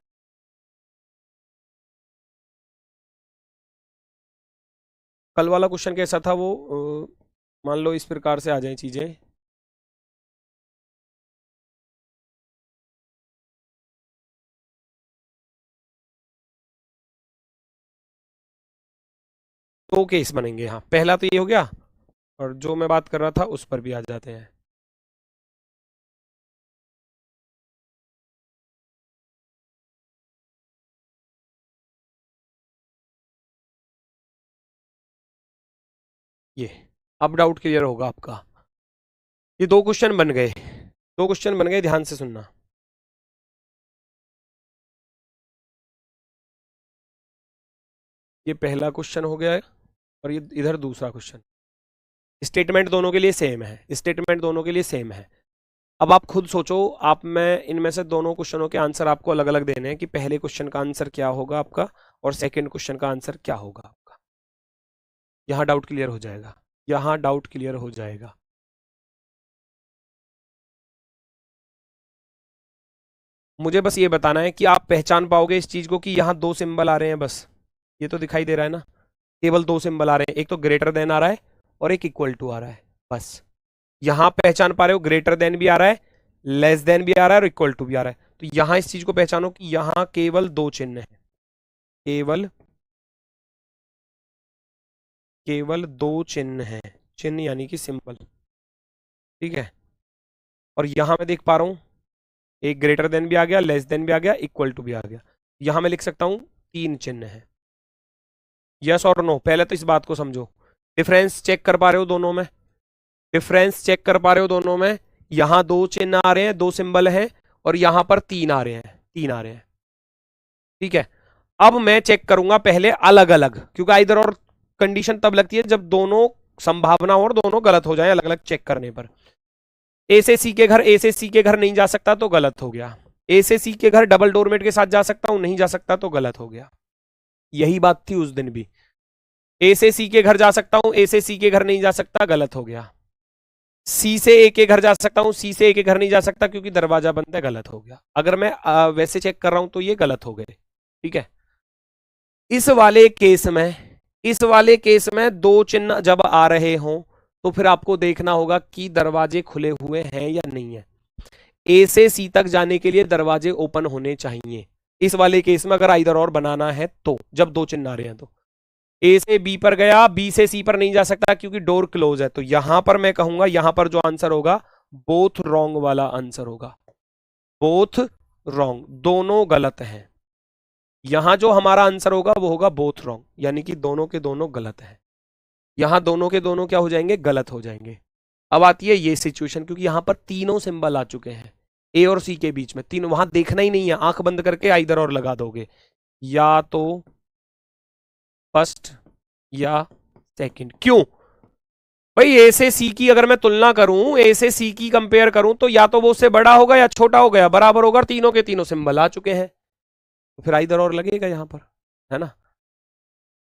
कल वाला क्वेश्चन कैसा था वो मान लो इस प्रकार से आ जाए चीजें। दो केस बनेंगे, हाँ पहला तो ये हो गया, और जो मैं बात कर रहा था उस पर भी आ जाते हैं। ये अब डाउट क्लियर होगा आपका। ये दो क्वेश्चन बन गए, दो क्वेश्चन बन गए, ध्यान से सुनना। ये पहला क्वेश्चन हो गया है और ये इधर दूसरा क्वेश्चन। स्टेटमेंट दोनों के लिए सेम है, स्टेटमेंट दोनों के लिए सेम है। अब आप खुद सोचो, आप में इनमें से दोनों क्वेश्चनों के आंसर आपको अलग अलग देने हैं कि पहले क्वेश्चन का आंसर क्या होगा आपका और सेकंड क्वेश्चन का आंसर क्या होगा आपका। यहां डाउट क्लियर हो जाएगा, यहां डाउट क्लियर हो जाएगा। मुझे बस ये बताना है कि आप पहचान पाओगे इस चीज को कि यहां दो सिंबल आ रहे हैं, बस ये तो दिखाई दे रहा है ना, केवल दो सिंबल आ रहे हैं, एक तो ग्रेटर देन आ रहा है और एक इक्वल टू आ रहा है, बस। यहां पहचान पा रहे हो, ग्रेटर देन भी आ रहा है, लेस देन भी आ रहा है और इक्वल टू भी आ रहा है। तो यहां इस चीज को पहचानो कि यहां केवल दो चिन्ह है, केवल केवल दो चिन्ह है, चिन्ह यानी कि सिंबल, ठीक है। और यहां मैं देख पा रहा हूं एक ग्रेटर देन भी आ गया, लेस देन भी आ गया, इक्वल टू भी आ गया। यहां मैं लिख सकता हूं तीन चिन्ह है। यस और नो, पहले तो इस बात को समझो, डिफरेंस चेक कर पा रहे हो दोनों में, डिफरेंस चेक कर पा रहे हो दोनों में। यहां दो चिन्ह आ रहे हैं, दो सिंबल हैं, और यहां पर तीन आ रहे हैं, तीन आ रहे हैं, ठीक है। अब मैं चेक करूंगा पहले अलग अलग, क्योंकि इधर और कंडीशन तब लगती है जब दोनों संभावना हो और दोनों गलत हो जाए अलग अलग चेक करने पर। ए से सी के घर, ए से सी के घर नहीं जा सकता तो गलत हो गया। ए से सी के घर डबल डोरमेट के साथ जा सकता हूं, नहीं जा सकता तो गलत हो गया। यही बात थी उस दिन भी, ए से सी के घर जा सकता हूं, ए से सी के घर नहीं जा सकता, गलत हो गया। सी से ए के घर जा सकता हूं, सी से ए के घर नहीं जा सकता क्योंकि दरवाजा बंद है, गलत हो गया। अगर मैं वैसे चेक कर रहा हूं तो ये गलत हो गए, ठीक है। इस वाले केस में, इस वाले केस में दो चिन्ह जब आ रहे हों तो फिर आपको देखना होगा कि दरवाजे खुले हुए हैं या नहीं है। ए से सी तक जाने के लिए दरवाजे ओपन होने चाहिए इस वाले केस में, अगर इधर और बनाना है तो, जब दो चिन्ह आ रहे हैं तो। ए से बी पर गया, बी से सी पर नहीं जा सकता क्योंकि डोर क्लोज है, तो यहां पर मैं कहूंगा यहां पर जो आंसर होगा बोथ रॉन्ग वाला आंसर होगा, बोथ रॉन्ग, दोनों गलत हैं। यहां जो हमारा आंसर होगा वो होगा बोथ रॉन्ग, यानी कि दोनों के दोनों गलत हैं। यहां दोनों के दोनों क्या हो जाएंगे, गलत हो जाएंगे। अब आती है ये सिचुएशन, क्योंकि यहां पर तीनों सिंबल आ चुके हैं ए और सी के बीच में, तीनों, वहां देखना ही नहीं है, आंख बंद करके इधर और लगा दोगे, या तो फर्स्ट या सेकंड। क्यों भाई, ए से सी की अगर मैं तुलना करूं, ए से सी की कंपेयर करूं, तो या तो वो उससे बड़ा होगा या छोटा हो गया, बराबर होगा, तीनों के तीनों सिंबल आ चुके हैं, तो फिर आइदर और लगेगा यहां पर, है ना।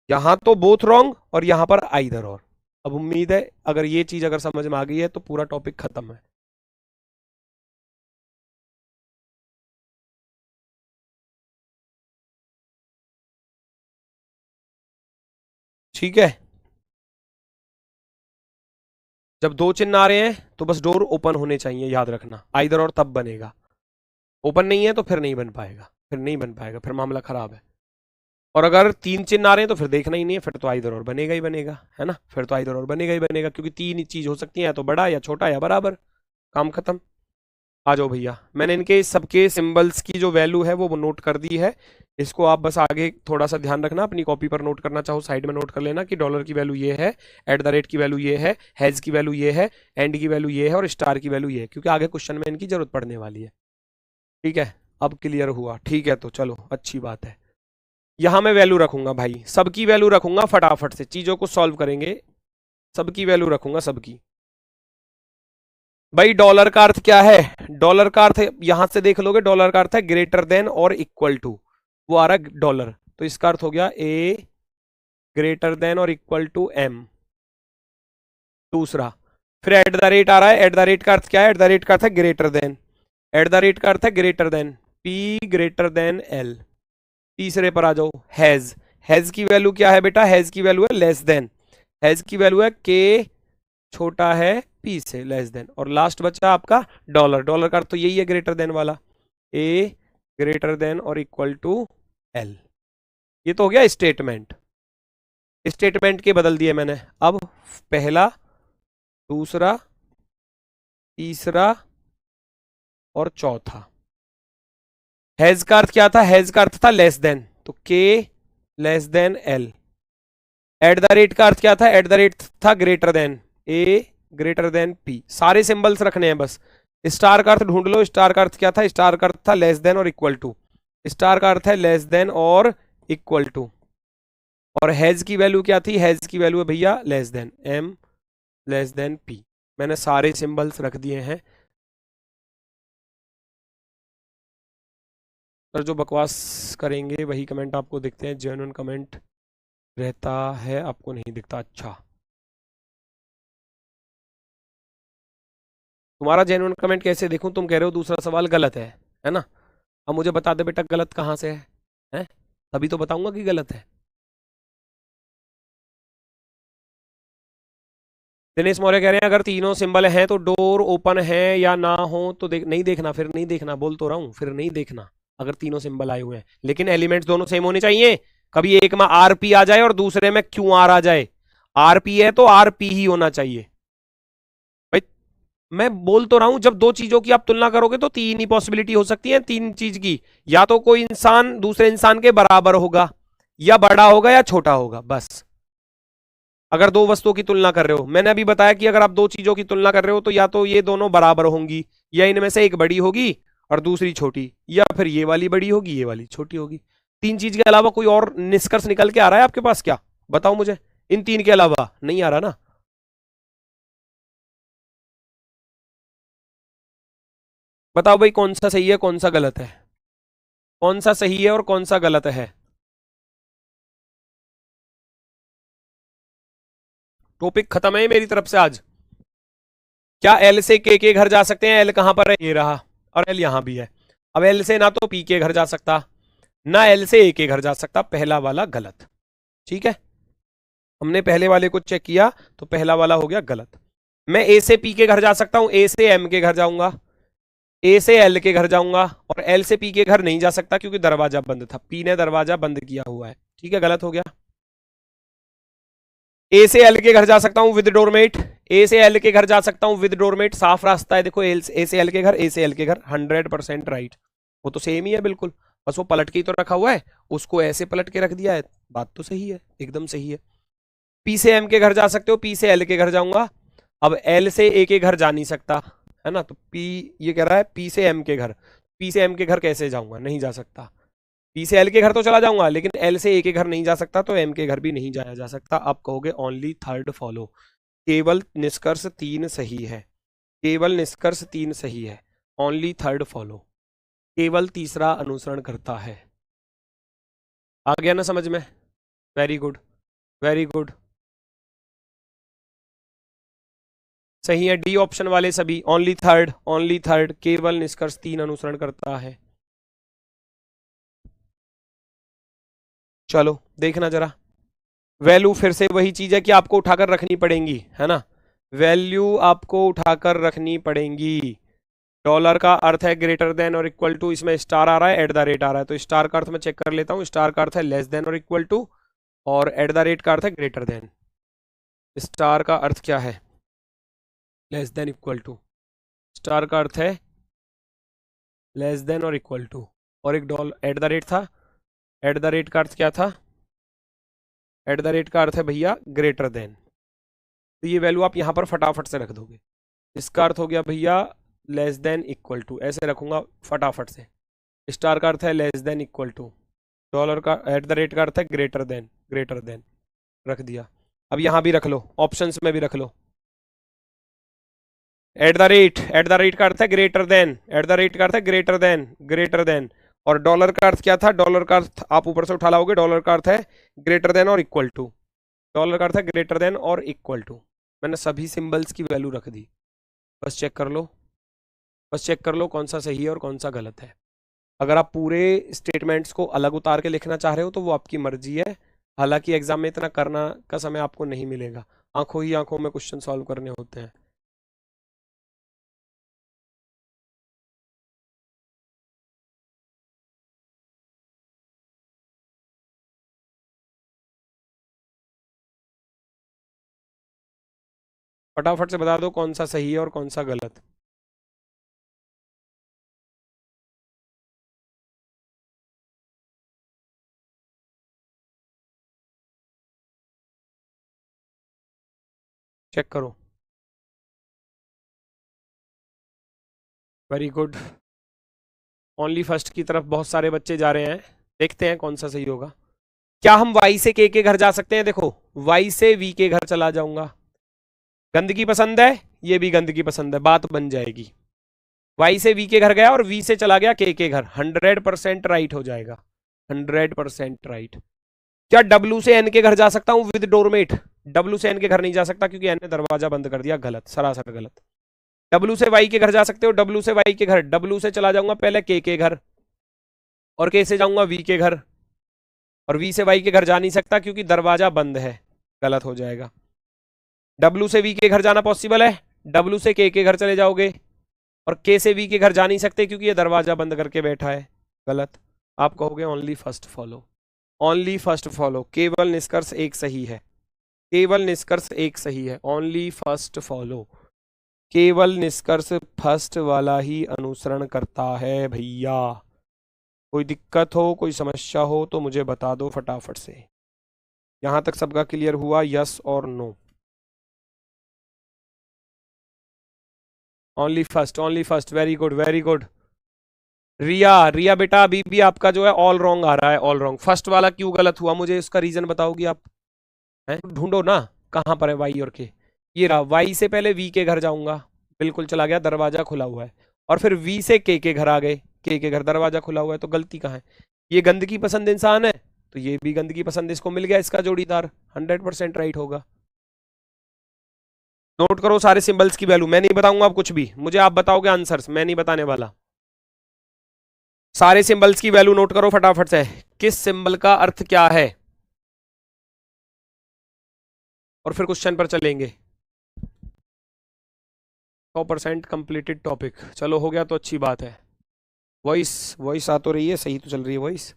यहां तो बोथ रॉन्ग और यहां पर आइदर और। अब उम्मीद है अगर ये चीज अगर समझ में आ गई है तो पूरा टॉपिक खत्म है। ठीक है, जब दो चिन्ह आ रहे हैं तो बस डोर ओपन होने चाहिए, याद रखना, आइदर और तब बनेगा, ओपन नहीं है तो फिर नहीं बन पाएगा, फिर नहीं बन पाएगा, फिर मामला खराब है। और अगर तीन चिन्ह आ रहे हैं तो फिर देखना ही नहीं है, फिर तो आइदर और बनेगा ही बनेगा, है ना, फिर तो आइदर और बनेगा ही बनेगा, क्योंकि तीन ही चीज हो सकती है, या तो बड़ा या छोटा या बराबर, काम खत्म। आ जाओ भैया, मैंने इनके सबके सिंबल्स की जो वैल्यू है वो नोट कर दी है। इसको आप बस आगे थोड़ा सा ध्यान रखना, अपनी कॉपी पर नोट करना चाहो साइड में नोट कर लेना कि डॉलर की वैल्यू ये है, एट द रेट की वैल्यू ये है, हैज की वैल्यू ये है, एंड की वैल्यू ये है और स्टार की वैल्यू ये है, क्योंकि आगे क्वेश्चन में इनकी जरूरत पड़ने वाली है। ठीक है, अब क्लियर हुआ, ठीक है, तो चलो अच्छी बात है। यहां मैं वैल्यू रखूंगा भाई, सबकी वैल्यू रखूंगा, फटाफट से चीजों को सॉल्व करेंगे, सबकी वैल्यू रखूंगा, सबकी। भाई डॉलर का अर्थ क्या है, डॉलर का अर्थ यहां से देख लोगे, डॉलर का अर्थ है ग्रेटर देन और इक्वल टू, वो आ रहा है डॉलर, तो इसका अर्थ हो गया ए ग्रेटर देन और इक्वल टू एम। दूसरा, फिर एट द रेट आ रहा है, एट द रेट का अर्थ क्या है, एट द रेट का अर्थ है greater then, eight the rate का अर्थ है greater then, P greater than L. तीसरे पर आ जाओ, हैज, हैज की वैल्यू क्या है बेटा, हैज की वैल्यू है लेस देन, हैज की वैल्यू है के छोटा है पी से, लेस देन, और लास्ट बचा आपका डॉलर। डॉलर का अर्थ तो यही है, ग्रेटर देन वाला, ए ग्रेटर देन और इक्वल टू एल। ये तो हो गया स्टेटमेंट। स्टेटमेंट के बदल दिए मैंने। अब पहला, दूसरा, तीसरा और चौथा। हैज का अर्थ क्या था? हैज का अर्थ था लेस देन, तो के less than L. Eight the rate का अर्थ क्या था? एट द रेट था ग्रेटर देन, ए ग्रेटर देन पी। सारे सिंबल्स रखने हैं बस। स्टार का अर्थ ढूंढ लो। स्टार का अर्थ क्या था? स्टार का अर्थ था लेस देन और इक्वल टू। स्टार का अर्थ है लेस देन और इक्वल टू। और हैज की वैल्यू क्या थी? हैज की वैल्यू है भैया less than, M less than P. मैंने सारे सिंबल्स रख दिए हैं। सर जो बकवास करेंगे वही कमेंट आपको दिखते हैं, जेन्युइन कमेंट रहता है आपको नहीं दिखता। अच्छा, तुम्हारा जेन्युइन कमेंट कैसे देखूं? तुम कह रहे हो दूसरा सवाल गलत है ना? अब मुझे बता दे बेटा गलत कहाँ से है? तभी तो बताऊंगा कि गलत है। दिनेश मौर्य कह रहे हैं अगर तीनों सिंबल हैं तो डोर ओपन है या ना हो तो नहीं देखना, फिर नहीं देखना, बोल तो रहा हूं, फिर नहीं देखना अगर तीनों सिंबल आए हुए हैं। लेकिन एलिमेंट्स दोनों सेम होने चाहिए। कभी एक में आरपी आ जाए और दूसरे में क्यू आर आ जाए। आरपी है तो आरपी ही होना चाहिए भाई। मैं बोल तो रहा हूं, जब दो चीजों की आप तुलना करोगे तो तीन ही पॉसिबिलिटी हो सकती है तीन चीज की। या तो कोई इंसान दूसरे इंसान के बराबर होगा, या बड़ा होगा, या छोटा होगा, बस। अगर दो वस्तुओं की तुलना कर रहे हो, मैंने अभी बताया कि अगर आप दो चीजों की तुलना कर रहे हो तो या तो ये दोनों बराबर होंगी, या इनमें से एक बड़ी होगी और दूसरी छोटी, या फिर ये वाली बड़ी होगी ये वाली छोटी होगी। तीन चीज के अलावा कोई और निष्कर्ष निकल के आ रहा है आपके पास क्या? बताओ मुझे। इन तीन के अलावा नहीं आ रहा ना? बताओ भाई कौन सा सही है कौन सा गलत है? कौन सा सही है और कौन सा गलत है? टॉपिक खत्म है मेरी तरफ से आज। क्या एल से के घर जा सकते हैं? एल कहां पर है? ये रहा, और एल यहां भी है। अब एल से ना तो पी के घर जा सकता, ना एल से ए के घर जा सकता। पहला वाला गलत। ठीक है, हमने पहले वाले को चेक किया तो पहला वाला हो गया गलत। मैं ए से पी के घर जा सकता हूं, ए से एम के घर जाऊंगा, ए से एल के घर जाऊंगा, और एल से पी के घर नहीं जा सकता क्योंकि दरवाजा बंद था, पी ने दरवाजा बंद किया हुआ है। ठीक है, गलत हो गया। ए से एल के घर जा सकता हूं विद डोरमेट, ए से एल के घर जा सकता हूं विद डोरमेट। साफ रास्ता है, देखो ए से एल के घर, ए से एल के घर, 100% राइट। वो तो सेम ही है बिल्कुल, बस वो पलट के ही तो रखा हुआ है, उसको ऐसे पलट के रख दिया है। बात तो सही है, एकदम सही है। पी से एम के घर जा सकते हो, पी से एल के घर जाऊंगा। अब एल से ए के घर जा नहीं सकता है ना, तो पी, ये कह रहा है पी से एम के घर, पी से एम के घर कैसे जाऊंगा? नहीं जा सकता। पी से एल के घर तो चला जाऊंगा, लेकिन एल से ए के घर नहीं जा सकता, तो एम के घर भी नहीं जाया जा सकता। आप कहोगे ओनली थर्ड फॉलो। केवल निष्कर्ष तीन सही है, केवल निष्कर्ष तीन सही है, ओनली थर्ड फॉलो, केवल तीसरा अनुसरण करता है। आ गया ना समझ में? Very good, very good. सही है डी ऑप्शन वाले सभी, ओनली थर्ड, ओनली थर्ड, केवल निष्कर्ष तीन अनुसरण करता है। चलो देखना जरा, वैल्यू फिर से वही चीज है कि आपको उठाकर रखनी पड़ेंगी, है ना? वैल्यू आपको उठाकर रखनी पड़ेंगी। डॉलर का अर्थ है ग्रेटर देन और इक्वल टू, इसमें स्टार आ रहा है, एट द रेट आ रहा है, तो स्टार का अर्थ मैं चेक कर लेता हूँ। स्टार का अर्थ है लेस देन और इक्वल टू, और एट द रेट का अर्थ है ग्रेटर देन। स्टार का अर्थ क्या है? Less than equal to. Star का अर्थ है लेस देन और इक्वल टू, और एक डॉलर एट द रेट था। एट द रेट का अर्थ क्या था? एट द रेट का अर्थ है भैया ग्रेटर देन। तो ये वैल्यू आप यहाँ पर फटाफट से रख दोगे। इसका अर्थ हो गया भैया लेस देन इक्वल टू, ऐसे रखूंगा फटाफट से। स्टार का अर्थ है less than equal to, dollar का एट द रेट का अर्थ है ग्रेटर देन, ग्रेटर देन रख दिया। अब यहाँ भी रख लो, ऑप्शंस में भी रख लो। एट द रेट का अर्थ है greater then, eight the rate का अर्थ है ग्रेटर देन, ग्रेटर देन। और डॉलर का अर्थ क्या था? डॉलर का अर्थ आप ऊपर से उठा लाओगे, डॉलर का अर्थ है ग्रेटर देन और इक्वल टू। डॉलर का अर्थ है ग्रेटर देन और इक्वल टू। मैंने सभी सिंबल्स की वैल्यू रख दी, बस चेक कर लो, बस चेक कर लो कौन सा सही है और कौन सा गलत है। अगर आप पूरे स्टेटमेंट्स को अलग उतार के लिखना चाह रहे हो तो वो आपकी मर्जी है, हालांकि एग्जाम में इतना करना का समय आपको नहीं मिलेगा, आंखों ही आंखों में क्वेश्चन सॉल्व करने होते हैं। फटाफट से बता दो कौन सा सही है और कौन सा गलत। चेक करो। Very good. ओनली फर्स्ट की तरफ बहुत सारे बच्चे जा रहे हैं, देखते हैं कौन सा सही होगा। क्या हम वाई से के घर जा सकते हैं? देखो, वाई से वी के घर चला जाऊंगा, गंदगी पसंद है, ये भी गंदगी पसंद है, बात बन जाएगी। वाई से वी के घर गया और वी से चला गया के घर, 100% राइट हो जाएगा, 100% राइट। क्या डब्ल्यू से एन के घर जा सकता हूं विद डोरमेट? डब्ल्यू से एन के घर नहीं जा सकता क्योंकि एन ने दरवाजा बंद कर दिया, गलत, सरासर गलत। डब्ल्यू से वाई के घर जा सकते हो, डब्ल्यू से वाई के घर, डब्ल्यू से चला जाऊंगा पहले के घर, और के से जाऊंगा वी के घर, और वी से वाई के घर जा नहीं सकता क्योंकि दरवाजा बंद है, गलत हो जाएगा। डब्ल्यू से वी के घर जाना पॉसिबल है, डब्ल्यू से के घर चले जाओगे, और के से वी के घर जा नहीं सकते क्योंकि ये दरवाजा बंद करके बैठा है, गलत। आप कहोगे only first follow, only first follow, केवल निष्कर्ष एक सही है, केवल निष्कर्ष एक सही है, ओनली फर्स्ट फॉलो, केवल निष्कर्ष फर्स्ट वाला ही अनुसरण करता है भैया। कोई दिक्कत हो, कोई समस्या हो तो मुझे बता दो फटाफट से। यहां तक सबका क्लियर हुआ, यस और no? Only first, only first, very good very good. Riya, Riya बेटा अभी भी आपका जो है ऑल रॉन्ग आ रहा है, ऑल रॉन्ग। फर्स्ट वाला क्यों गलत हुआ, मुझे इसका रीजन बताओगी आप? हैं, ढूंढो ना कहां पर है वाई और के। ये रहा, वाई से पहले वी के घर जाऊंगा, बिल्कुल चला गया, दरवाजा खुला हुआ है, और फिर वी से के घर आ गए, के घर, दरवाजा खुला हुआ है, तो गलती कहाँ है? ये गंदगी पसंद इंसान है तो ये भी गंदगी पसंद, इसको मिल गया इसका जोड़ीदार, 100% राइट होगा। नोट करो सारे सिंबल्स की वैल्यू, मैं नहीं बताऊंगा अब कुछ भी, मुझे आप बताओगे आंसर्स, मैं नहीं बताने वाला। सारे सिंबल्स की वैल्यू नोट करो फटाफट से, किस सिंबल का अर्थ क्या है, और फिर क्वेश्चन पर चलेंगे। 100% कंप्लीटेड टॉपिक, चलो हो गया तो अच्छी बात है। वॉइस, वॉइस आ तो रही है, सही तो चल रही है वॉइस।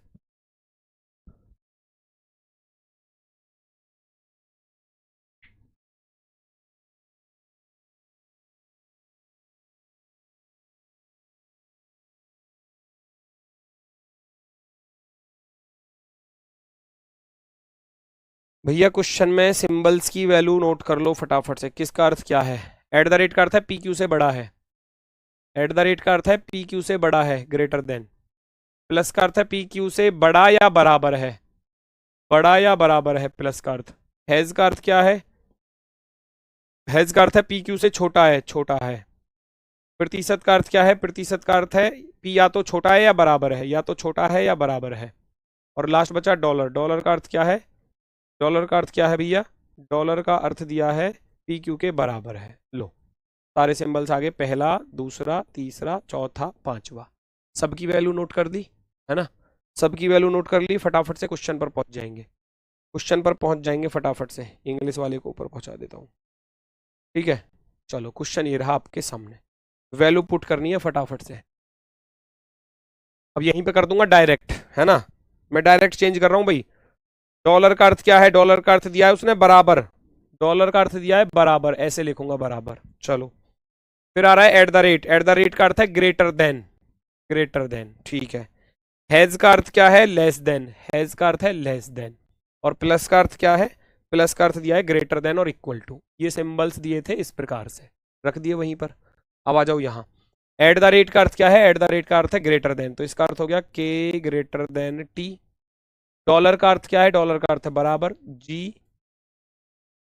भैया क्वेश्चन में सिंबल्स की वैल्यू नोट कर लो फटाफट से, किसका अर्थ क्या है? एट द रेट का अर्थ है पी क्यू से बड़ा है, एट द रेट का अर्थ है पी क्यू से बड़ा है, ग्रेटर देन। प्लस का अर्थ है पी क्यू से बड़ा या बराबर है, बड़ा या बराबर है, प्लस का अर्थ। हैज का अर्थ क्या है? हैज का अर्थ है पी क्यू से छोटा है, छोटा है। प्रतिशत का अर्थ क्या है? प्रतिशत का अर्थ है पी या तो छोटा है या बराबर है, या तो छोटा है या बराबर है। और लास्ट बचा डॉलर, डॉलर का अर्थ क्या है? डॉलर का अर्थ क्या है भैया? डॉलर का अर्थ दिया है पी क्यू के बराबर है। लो, सारे सिंबल्स आगे, पहला, दूसरा, तीसरा, चौथा, पांचवा, सबकी वैल्यू नोट कर दी है ना? सबकी वैल्यू नोट कर ली, फटाफट से क्वेश्चन पर पहुंच जाएंगे, क्वेश्चन पर पहुंच जाएंगे फटाफट से। इंग्लिश वाले को ऊपर पहुंचा देता हूँ, ठीक है? चलो क्वेश्चन ये रहा आपके सामने, वैल्यू पुट करनी है फटाफट से। अब यहीं पे कर दूंगा डायरेक्ट, है ना? मैं डायरेक्ट चेंज कर रहा हूँ भाई। डॉलर का अर्थ क्या है? डॉलर का अर्थ दिया है उसने बराबर, डॉलर का अर्थ दिया है बराबर, ऐसे लिखूंगा बराबर। चलो, फिर आ रहा है eight the rate, eight the rate का अर्थ है ग्रेटर देन, ग्रेटर देन, ठीक है। हैज का अर्थ क्या है? लेस देन, हैज का अर्थ है लेस देन। और प्लस का अर्थ क्या है? प्लस का अर्थ दिया है ग्रेटर देन और इक्वल टू। ये सिंबल्स दिए थे इस प्रकार से, रख दिए वहीं पर। अब आ जाओ यहाँ, एट द रेट का अर्थ क्या है? एट द रेट का अर्थ है ग्रेटर देन, तो इसका अर्थ हो गया के ग्रेटर देन टी। डॉलर का अर्थ क्या है? डॉलर का अर्थ है बराबर, जी,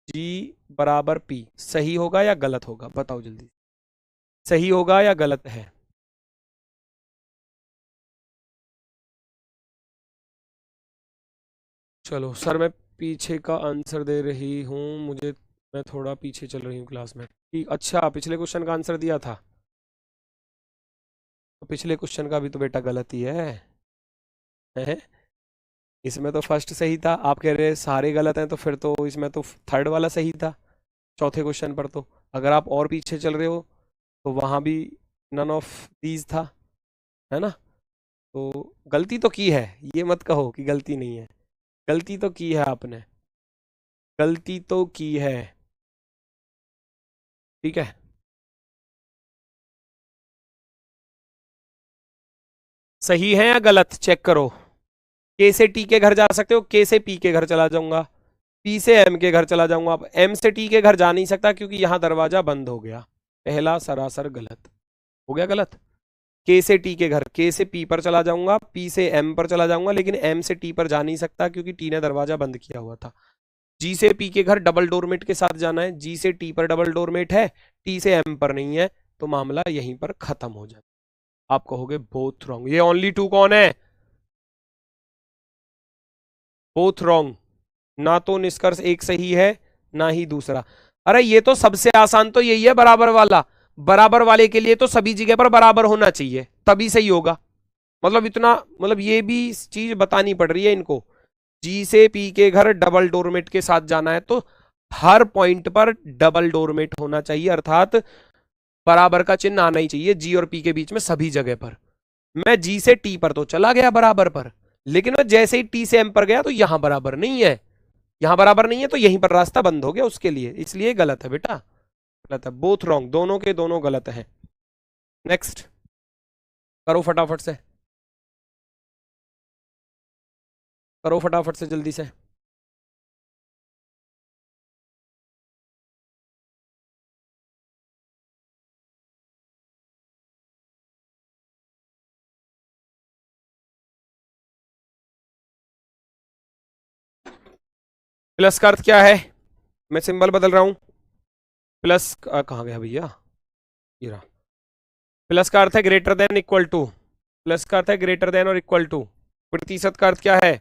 जी बराबर पी। सही होगा या गलत होगा, बताओ जल्दी, सही होगा या गलत है? चलो सर, मैं पीछे का आंसर दे रही हूँ, मुझे, मैं थोड़ा पीछे चल रही हूँ क्लास में, ठीक। अच्छा, पिछले क्वेश्चन का आंसर दिया था, तो पिछले क्वेश्चन का भी तो बेटा गलत ही है, हैं? इसमें तो फर्स्ट सही था, आप कह रहे हैं सारे गलत हैं, तो फिर तो इसमें तो थर्ड वाला सही था चौथे क्वेश्चन पर। तो अगर आप और पीछे चल रहे हो तो वहां भी नन ऑफ दीज था, है ना। तो गलती तो की है, ये मत कहो कि गलती नहीं है, गलती तो की है आपने, गलती तो की है। ठीक है, सही है या गलत चेक करो। के से टी के घर जा सकते हो, के से पी के घर चला जाऊंगा, पी से एम के घर चला जाऊंगा। अब एम से टी के घर जा नहीं सकता क्योंकि यहां दरवाजा बंद हो गया, पहला सरासर गलत हो गया, गलत। के से टी के घर, के से पी पर चला जाऊंगा, पी से एम पर चला जाऊंगा, लेकिन एम से टी पर जा नहीं सकता क्योंकि टी ने दरवाजा बंद किया हुआ था। जी से पी के घर डबल डोरमेट के साथ जाना है, जी से टी पर डबल डोरमेट है, टी से एम पर नहीं है, तो मामला यहीं पर खत्म हो जाए। आप कहोगे बोथ रॉन्ग, ये ओनली टू कौन है, बोथ रॉन्ग, ना तो निष्कर्ष एक सही है ना ही दूसरा। अरे ये तो सबसे आसान तो यही है, बराबर वाला। बराबर वाले के लिए तो सभी जगह पर बराबर होना चाहिए तभी सही होगा। मतलब इतना, मतलब ये भी चीज बतानी पड़ रही है इनको। जी से पी के घर डबल डोरमेट के साथ जाना है तो हर पॉइंट पर डबल डोरमेट होना चाहिए, अर्थात बराबर का चिन्ह आना ही चाहिए जी और पी के बीच में सभी जगह पर। मैं जी से टी पर तो चला गया बराबर पर, लेकिन मैं जैसे ही टी से एम पर गया तो यहां बराबर नहीं है, यहां बराबर नहीं है तो यहीं पर रास्ता बंद हो गया उसके लिए, इसलिए गलत है बेटा, गलत है, बोथ रॉन्ग, दोनों के दोनों गलत है। नेक्स्ट करो फटाफट से, करो फटाफट से जल्दी से। प्लस का अर्थ क्या है, मैं सिंबल बदल रहा हूं। प्लस कहाँ गया भैया, ये रहा। प्लस का अर्थ है greater than equal to, plus का अर्थ है ग्रेटर देन और इक्वल टू। प्रतिशत का अर्थ क्या है,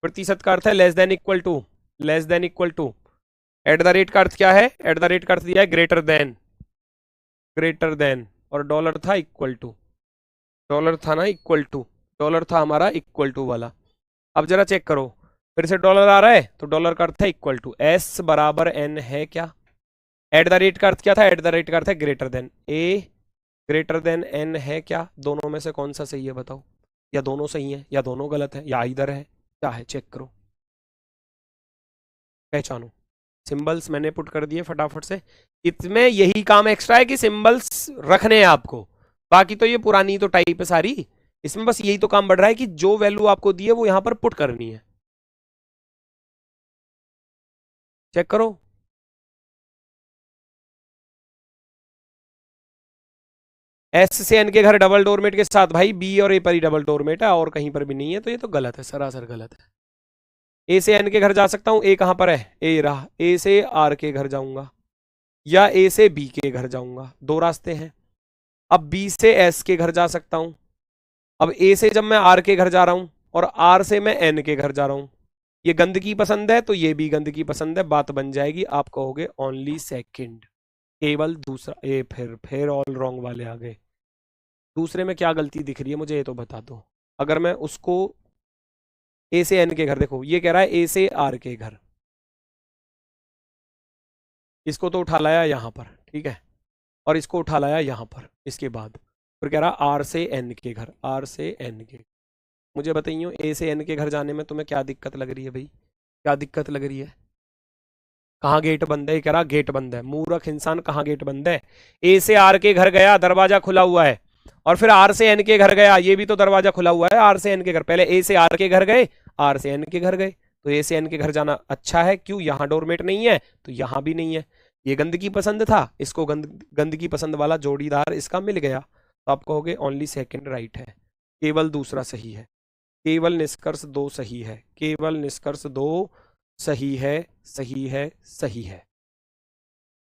प्रतिशत का अर्थ है less than equal to, less than equal to. At the rate का अर्थ क्या है, एट द रेट का अर्थ दिया है ग्रेटर देन, ग्रेटर देन, और डॉलर था इक्वल टू, डॉलर था ना इक्वल टू, डॉलर था हमारा इक्वल टू वाला। अब जरा चेक करो, फिर से डॉलर आ रहा है तो डॉलर का अर्थ है इक्वल टू, एस बराबर एन है क्या। एट द रेट का अर्थ क्या था, एट द रेट का अर्थ है ग्रेटर देन, ए ग्रेटर देन एन है क्या, दोनों में से कौन सा सही है बताओ, या दोनों सही है या दोनों गलत है या इधर है, क्या है चेक करो, पहचानो। सिंबल्स मैंने पुट कर दिए फटाफट से, इसमें यही काम एक्स्ट्रा है कि सिंबल्स रखने हैं आपको, बाकी तो ये पुरानी तो टाइप है सारी, इसमें बस यही तो काम बढ़ रहा है कि जो वैल्यू आपको दी है वो यहां पर पुट करनी है। चेक करो, एस से एन के घर डबल डोरमेट के साथ, भाई बी और ए पर ही डबल डोरमेट है और कहीं पर भी नहीं है, तो ये तो गलत है, सरासर गलत है। ए से एन के घर जा सकता हूं, ए कहां पर है, ए रहा, ए से आर के घर जाऊंगा या ए से बी के घर जाऊंगा, दो रास्ते हैं। अब बी से एस के घर जा सकता हूं, अब ए से जब मैं आर के घर जा रहा हूं और आर से मैं एन के घर जा रहा हूं, ये गंदगी पसंद है तो ये भी गंदगी पसंद है, बात बन जाएगी, आप कहोगे ओनली सेकंड, केवल दूसरा। ए फिर ऑल रॉन्ग वाले आ गए। दूसरे में क्या गलती दिख रही है मुझे ये तो बता दो। अगर मैं उसको ए से एन के घर, देखो ये कह रहा है ए से आर के घर, इसको तो उठा लाया यहां पर, ठीक है, और इसको उठा लाया यहां पर, इसके बाद फिर कह रहा आर से एन के घर, आर से एन के। मुझे बताइए ए से एन के घर जाने में तुम्हें क्या दिक्कत लग रही है भाई, क्या दिक्कत लग रही है, कहाँ गेट बंद है, ये कह रहा गेट बंद है, मूर्ख इंसान कहाँ गेट बंद है। ए से आर के घर गया दरवाजा खुला हुआ है, और फिर आर से एन के घर गया, ये भी तो दरवाजा खुला हुआ है, आर से एन के घर, पहले ए से आर के घर गए, आर से एन के घर गए, तो ए से एन के घर जाना अच्छा है, क्यों, यहां डोरमेट नहीं है तो यहां भी नहीं है। ये गंदगी पसंद था, इसको गंदगी पसंद वाला जोड़ीदार इसका मिल गया, तो आप कहोगे ओनली सेकंड राइट है, केवल दूसरा सही है, केवल निष्कर्ष दो सही है, केवल निष्कर्ष दो सही है, सही है, सही है।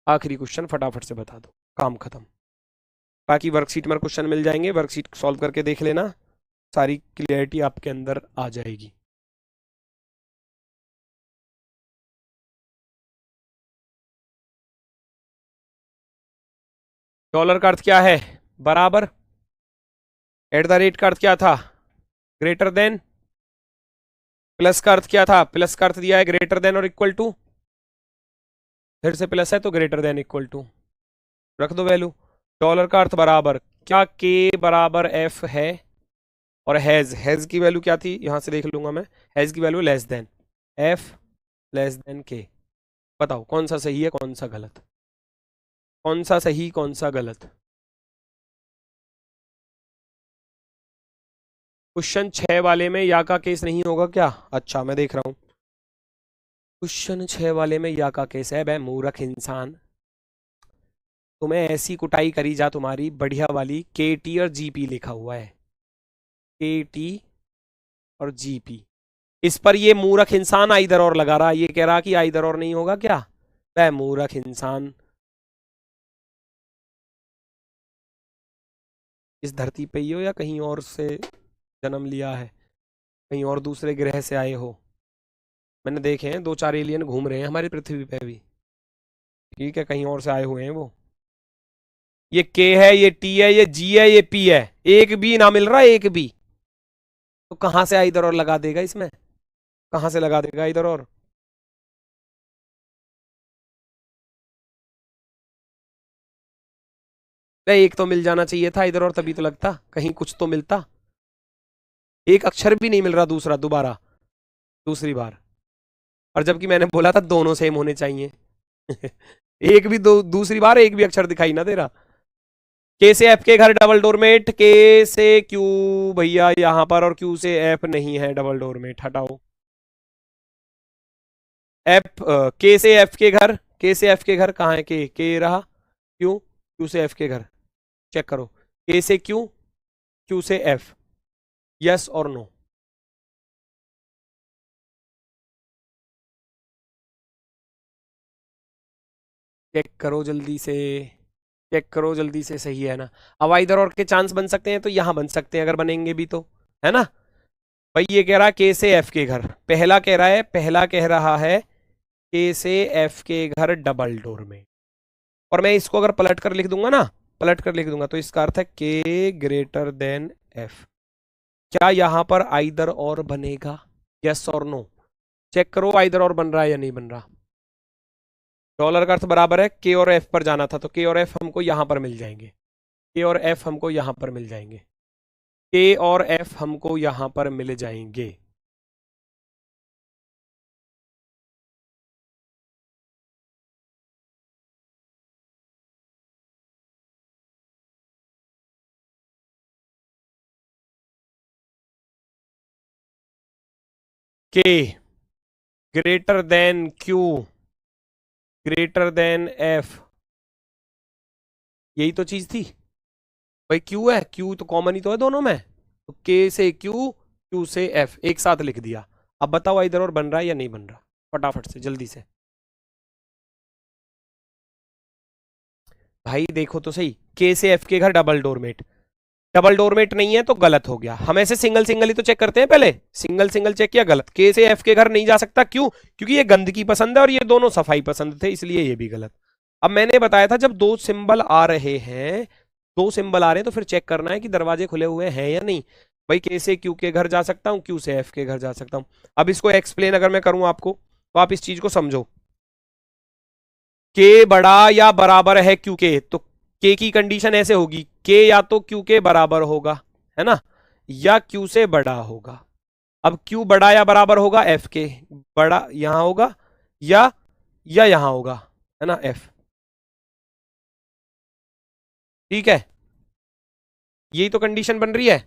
आखिरी क्वेश्चन फटाफट से बता दो, काम खत्म। बाकी वर्कशीट में क्वेश्चन मिल जाएंगे, वर्कशीट सॉल्व करके देख लेना, सारी क्लियरिटी आपके अंदर आ जाएगी। डॉलर का अर्थ क्या है, बराबर। एट द रेट का अर्थ क्या था, ग्रेटर देन। प्लस का अर्थ क्या था? प्लस का अर्थ दिया है ग्रेटर देन और इक्वल टू, फिर से प्लस है तो ग्रेटर देन इक्वल टू, रख दो वैल्यू। डॉलर का अर्थ बराबर, क्या के बराबर एफ है? और हैज की वैल्यू क्या थी, यहां से देख लूंगा मैं, हैज की value less than, F less than के। बताओ कौन सा सही है कौन सा गलत, कौन सा सही कौन सा गलत? क्वेश्चन 6 वाले में या का केस नहीं होगा क्या? अच्छा मैं देख रहा हूं, क्वेश्चन 6 वाले में या का केस है। बे मूर्ख इंसान, तुम्हें ऐसी कुटाई करी जा तुम्हारी बढ़िया वाली, के टी और जीपी लिखा हुआ है, के टी और जीपी। इस पर ये मूर्ख इंसान आइदर और लगा रहा, ये कह रहा कि आइदर और नहीं होगा क्या? बे मूर्ख इंसान, इस धरती पे ही हो या कहीं और से जन्म लिया है, कहीं और दूसरे ग्रह से आए हो? मैंने देखे हैं 2-4 एलियन घूम रहे हैं हमारी पृथ्वी पे भी, ठीक है, कहीं और से आए हुए हैं वो। ये के है, ये टी है, ये जी है, ये पी है, एक भी ना मिल रहा, एक भी। तो कहां से इधर और लगा देगा इसमें, कहां से लगा देगा इधर और? एक तो मिल जाना चाहिए था इधर और, तभी तो लगता, कहीं कुछ तो मिलता। एक अक्षर भी नहीं मिल रहा दूसरा, दोबारा दूसरी बार, और जबकि मैंने बोला था दोनों सेम होने चाहिए। एक भी दो, दूसरी बार एक भी अक्षर दिखाई ना दे रहा। के से एफ के घर डबल डोरमेट, के से क्यू भैया यहां पर, और क्यू से एफ नहीं है डबल डोरमेट, हटाओ। एफ के से एफ के घर, के से एफ के घर कहाँ है? के रहा, क्यू, क्यू से एफ के घर, चेक करो, के से क्यू, क्यू से एफ, यस और नो? चेक करो जल्दी से, चेक करो जल्दी से, सही है ना? अब इधर और के चांस बन सकते हैं तो यहां बन सकते हैं अगर बनेंगे भी तो, है ना भाई? ये कह रहा है के से एफ के घर, पहला कह रहा है, पहला कह रहा है के से एफ के घर डबल डोर में, और मैं इसको अगर पलट कर लिख दूंगा ना, पलट कर लिख दूंगा तो इसका अर्थ है के ग्रेटर देन एफ। क्या यहां पर आइदर और बनेगा, यस और नो? चेक करो आइदर और बन रहा है या नहीं बन रहा। डॉलर का अर्थ बराबर है, के और एफ पर जाना था तो के और एफ हमको यहां पर मिल जाएंगे, के और एफ हमको यहां पर मिल जाएंगे, के और एफ हमको यहां पर मिल जाएंगे। के greater than Q greater than F, यही तो चीज थी भाई। क्यू है, क्यू तो कॉमन ही तो है दोनों में, तो के से क्यू, क्यू से एफ एक साथ लिख दिया। अब बताओ इधर और बन रहा है या नहीं बन रहा, फटाफट से जल्दी से। भाई देखो तो सही, के से एफ के घर डबल डोरमेट, डबल डोरमेट नहीं है तो गलत हो गया। हम ऐसे सिंगल सिंगल ही तो चेक करते हैं, पहले सिंगल सिंगल चेक किया, गलत। के से एफ के घर नहीं जा सकता, क्यों? क्योंकि ये गंदगी पसंद है और ये दोनों सफाई पसंद थे, इसलिए ये भी गलत। अब मैंने बताया था जब दो सिंबल आ रहे हैं, दो सिंबल आ रहे हैं तो फिर चेक करना है कि दरवाजे खुले हुए हैं या नहीं। भाई के से क्यू के घर जा सकता हूँ, क्यू से एफ के घर जा सकता हूँ। अब इसको एक्सप्लेन अगर मैं करूं आपको तो आप इस चीज को समझो, के बड़ा या बराबर है क्यू के, तो के की कंडीशन ऐसे होगी, के या तो क्यू के बराबर होगा, है ना, या क्यू से बड़ा होगा। अब क्यू बड़ा या बराबर होगा एफ के, बड़ा यहां होगा या यहां होगा, है ना, एफ, ठीक है, यही तो कंडीशन बन रही है।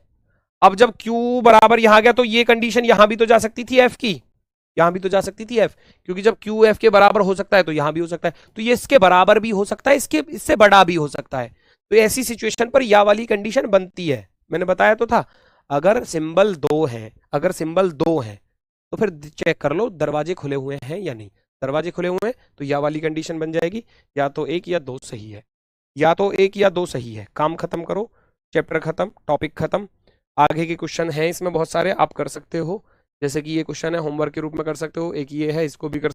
अब जब क्यू बराबर यहां गया तो ये कंडीशन यहां भी तो जा सकती थी एफ की, यहां भी तो जा सकती थी एफ, क्योंकि जब क्यू एफ के बराबर हो सकता है तो यहां भी हो सकता है, तो ये इसके बराबर भी हो सकता है, इसके इससे बड़ा भी हो सकता है। तो ऐसी सिचुएशन पर या वाली कंडीशन बनती है, मैंने बताया तो था। अगर सिंबल दो है, अगर सिंबल दो है तो फिर चेक कर लो दरवाजे खुले हुए हैं या नहीं। दरवाजे खुले हुए हैं तो या वाली कंडीशन बन जाएगी, या तो एक या दो सही है, या तो एक या दो सही है। काम खत्म करो, चैप्टर खत्म, टॉपिक खत्म। आगे के क्वेश्चन हैं इसमें बहुत सारे, आप कर सकते हो, जैसे कि ये क्वेश्चन है होमवर्क के रूप में कर सकते हो, एक ये है, इसको भी कर